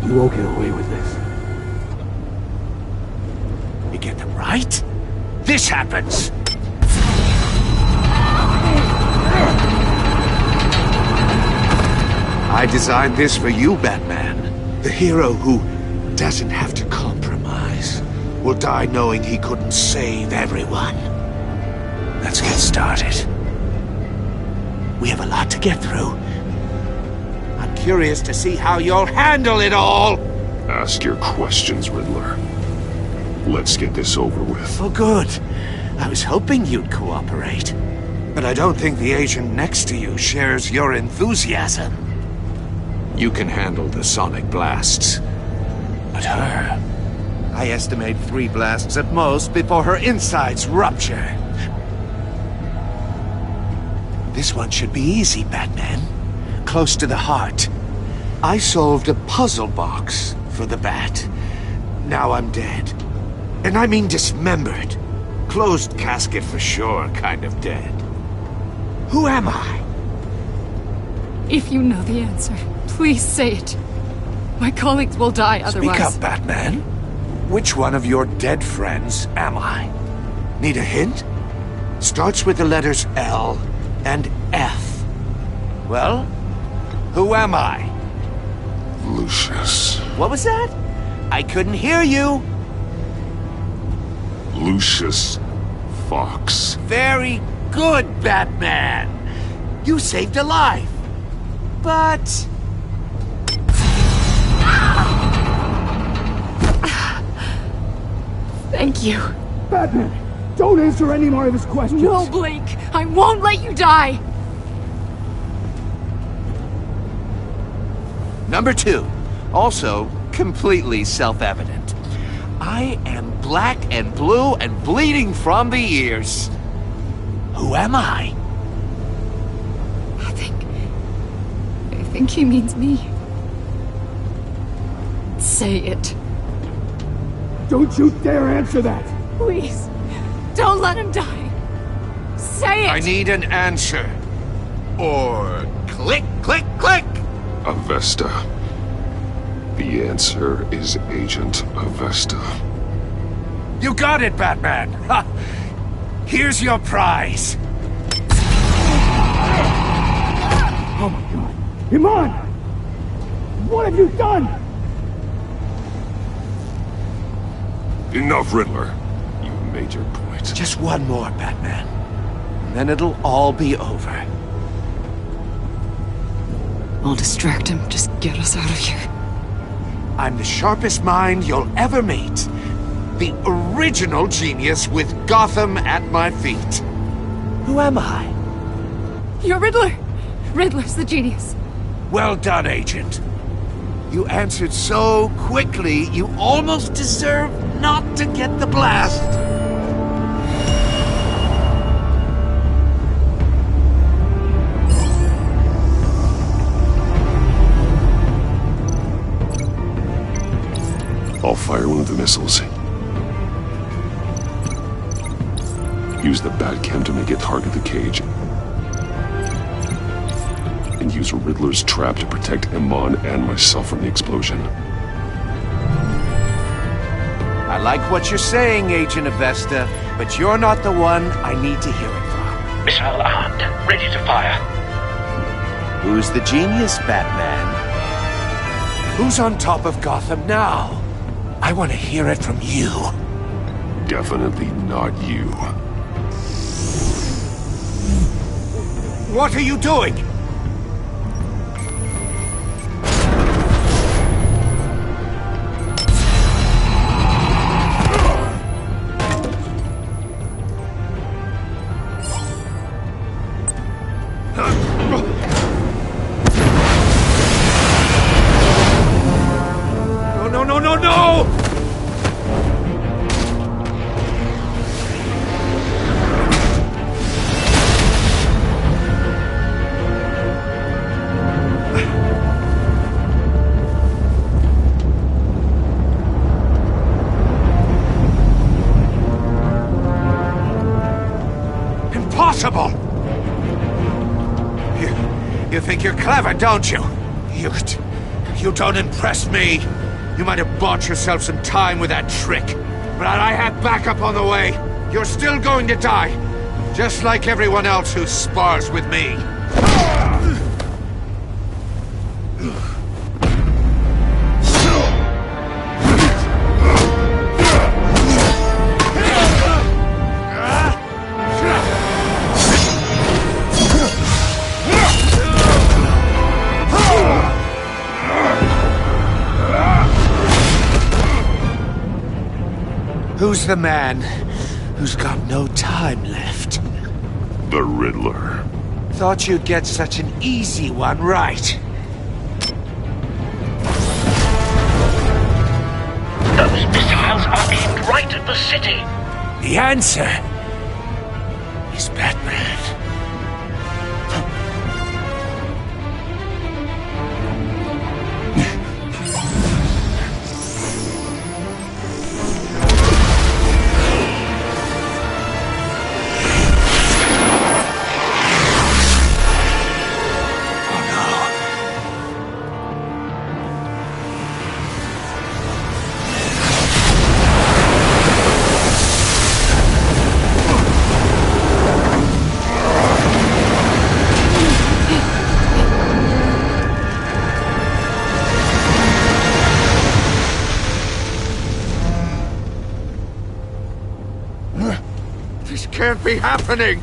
You won't get away with this. You get them right, this happens! I designed this for you, Batman. The hero who doesn't have to compromise will die knowing he couldn't save everyone. Let's get started. We have a lot to get through. I'm curious to see how you'll handle it all! Ask your questions, Riddler. Let's get this over with. Oh, good. I was hoping you'd cooperate. But I don't think the agent next to you shares your enthusiasm. You can handle the sonic blasts. But her... I estimate 3 blasts at most before her insides rupture. This one should be easy, Batman. Close to the heart. I solved a puzzle box for the Bat. Now I'm dead. And I mean dismembered. Closed casket for sure, kind of dead. Who am I? If you know the answer, please say it. My colleagues will die otherwise. Speak up, Batman. Which one of your dead friends am I? Need a hint? Starts with the letters L and F. Well, who am I? Lucius. What was that? I couldn't hear you. Lucius Fox. Very good, Batman. You saved a life. But... Thank you. Batman, don't answer any more of his questions. No, Blake. I won't let you die. Number 2, also completely self-evident. I am black and blue and bleeding from the ears. Who am I? I think he means me. Say it. Don't you dare answer that! Please, don't let him die. Say it! I need an answer. Or click, click, click! Avesta. The answer is Agent Avesta. You got it, Batman! Ha. Here's your prize. Oh my god. Iman! What have you done? Enough, Riddler. You made your point. Just one more, Batman. And then it'll all be over. I'll distract him. Just get us out of here. I'm the sharpest mind you'll ever meet. The original genius with Gotham at my feet. Who am I? You're Riddler. Riddler's the genius. Well done, Agent. You answered so quickly, you almost deserve not to get the blast. I'll fire one of the missiles. Use the Batcam to make it target the cage. And use Riddler's trap to protect Iman and myself from the explosion. I like what you're saying, Agent Avesta, but you're not the one I need to hear it from. Missile armed, ready to fire. Who's the genius, Batman? Who's on top of Gotham now? I want to hear it from you. Definitely not you. What are you doing? No! Impossible! You think you're clever, don't you? You don't impress me. You might have bought yourself some time with that trick, but I have backup on the way. You're still going to die, just like everyone else who spars with me. Who's the man who's got no time left? The Riddler. Thought you'd get such an easy one right. Those missiles are aimed right at the city. The answer is Batman. This can't be happening!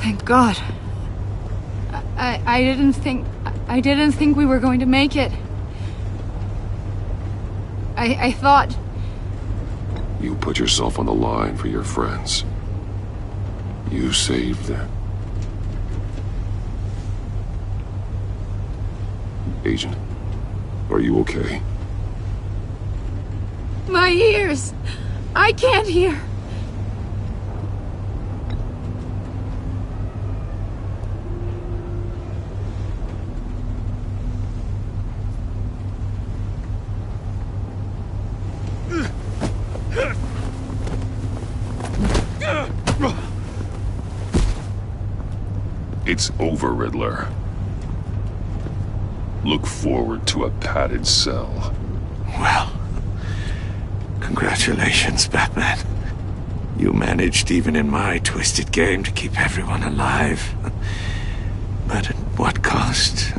Thank God. I didn't think we were going to make it. I thought... You put yourself on the line for your friends. You saved them. Agent, are you okay? My ears! I can't hear! It's over, Riddler. Look forward to a padded cell. Well, congratulations, Batman. You managed, even in my twisted game, to keep everyone alive. But at what cost?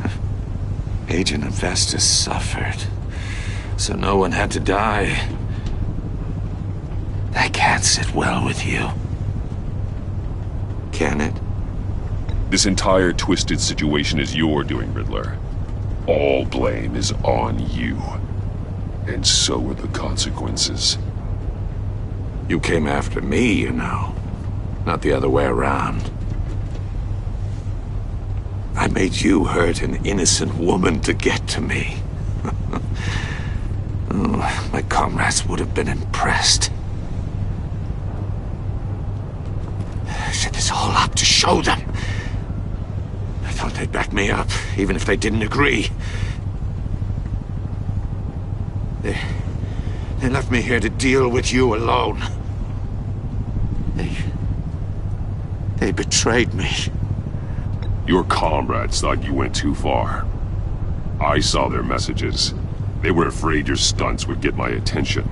Agent Avestus suffered, so no one had to die. That can't sit well with you. Can it? This entire twisted situation is your doing, Riddler. All blame is on you. And so are the consequences. You came after me, you know. Not the other way around. I made you hurt an innocent woman to get to me. Oh, my comrades would have been impressed. I set this all up to show them. I thought they'd back me up, even if they didn't agree. They left me here to deal with you alone. They betrayed me. Your comrades thought you went too far. I saw their messages. They were afraid your stunts would get my attention.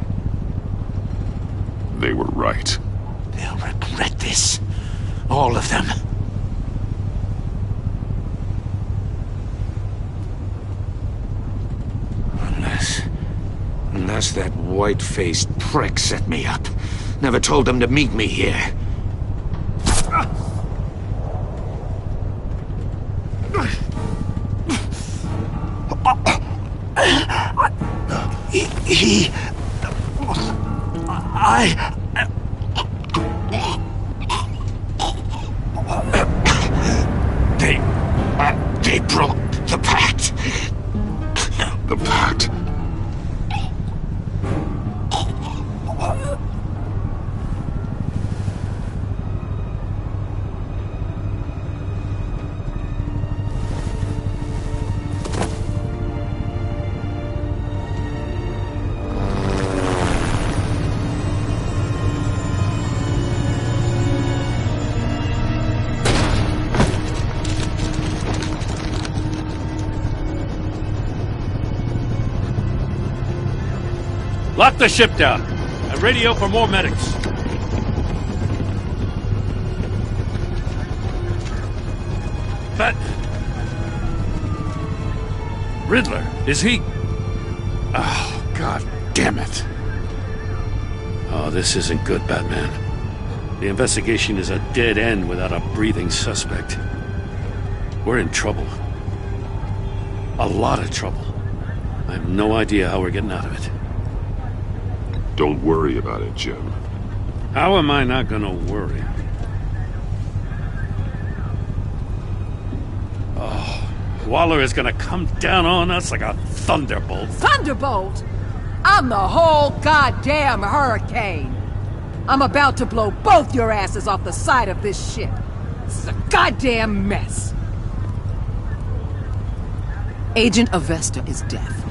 They were right. They'll regret this. All of them. Unless that white-faced prick set me up. Never told them to meet me here. They broke the pact. The pact? Lock the ship down and radio for more medics. But... Riddler, is he... Oh, God damn it. Oh, this isn't good, Batman. The investigation is a dead end without a breathing suspect. We're in trouble. A lot of trouble. I have no idea how we're getting out of it. Don't worry about it, Jim. How am I not gonna worry? Oh, Waller is gonna come down on us like a thunderbolt. Thunderbolt? I'm the whole goddamn hurricane. I'm about to blow both your asses off the side of this ship. This is a goddamn mess. Agent Avesta is deaf.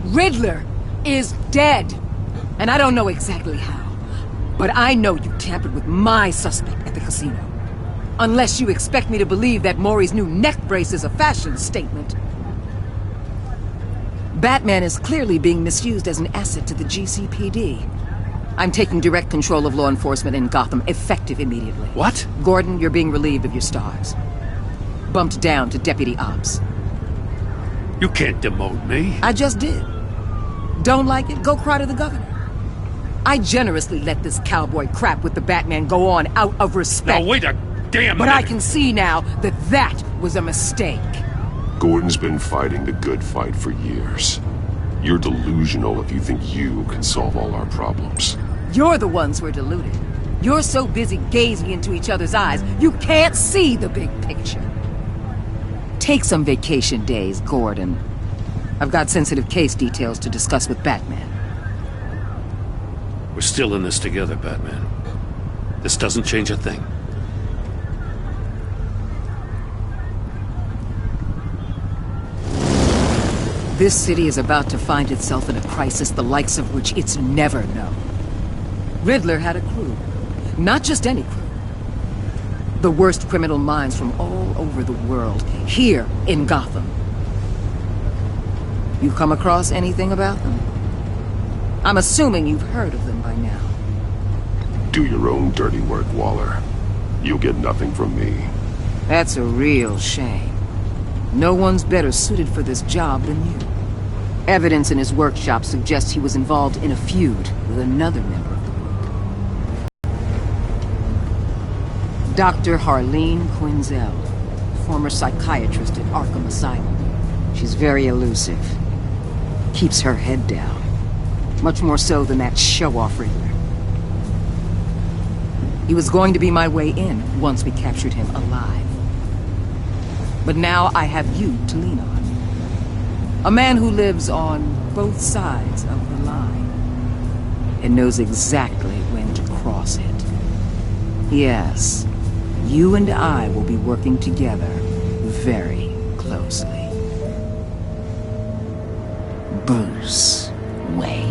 Riddler is dead. And I don't know exactly how, but I know you tampered with my suspect at the casino. Unless you expect me to believe that Maury's new neck brace is a fashion statement. Batman is clearly being misused as an asset to the GCPD. I'm taking direct control of law enforcement in Gotham, effective immediately. What? Gordon, you're being relieved of your stars. Bumped down to Deputy Ops. You can't demote me. I just did. Don't like it? Go cry to the governor. I generously let this cowboy crap with the Batman go on out of respect. Now wait a damn But I can see now that that was a mistake. Gordon's been fighting the good fight for years. You're delusional if you think you can solve all our problems. You're the ones who are deluded. You're so busy gazing into each other's eyes, you can't see the big picture. Take some vacation days, Gordon. I've got sensitive case details to discuss with Batman. We're still in this together, Batman. This doesn't change a thing. This city is about to find itself in a crisis the likes of which it's never known. Riddler had a crew. Not just any crew. The worst criminal minds from all over the world, here in Gotham. You come across anything about them? I'm assuming you've heard of them by now. Do your own dirty work, Waller. You'll get nothing from me. That's a real shame. No one's better suited for this job than you. Evidence in his workshop suggests he was involved in a feud with another member of the group. Dr. Harleen Quinzel, former psychiatrist at Arkham Asylum. She's very elusive. Keeps her head down. Much more so than that show-off Riddler. He was going to be my way in once we captured him alive. But now I have you to lean on. A man who lives on both sides of the line and knows exactly when to cross it. Yes, you and I will be working together very closely. Bruce Wayne.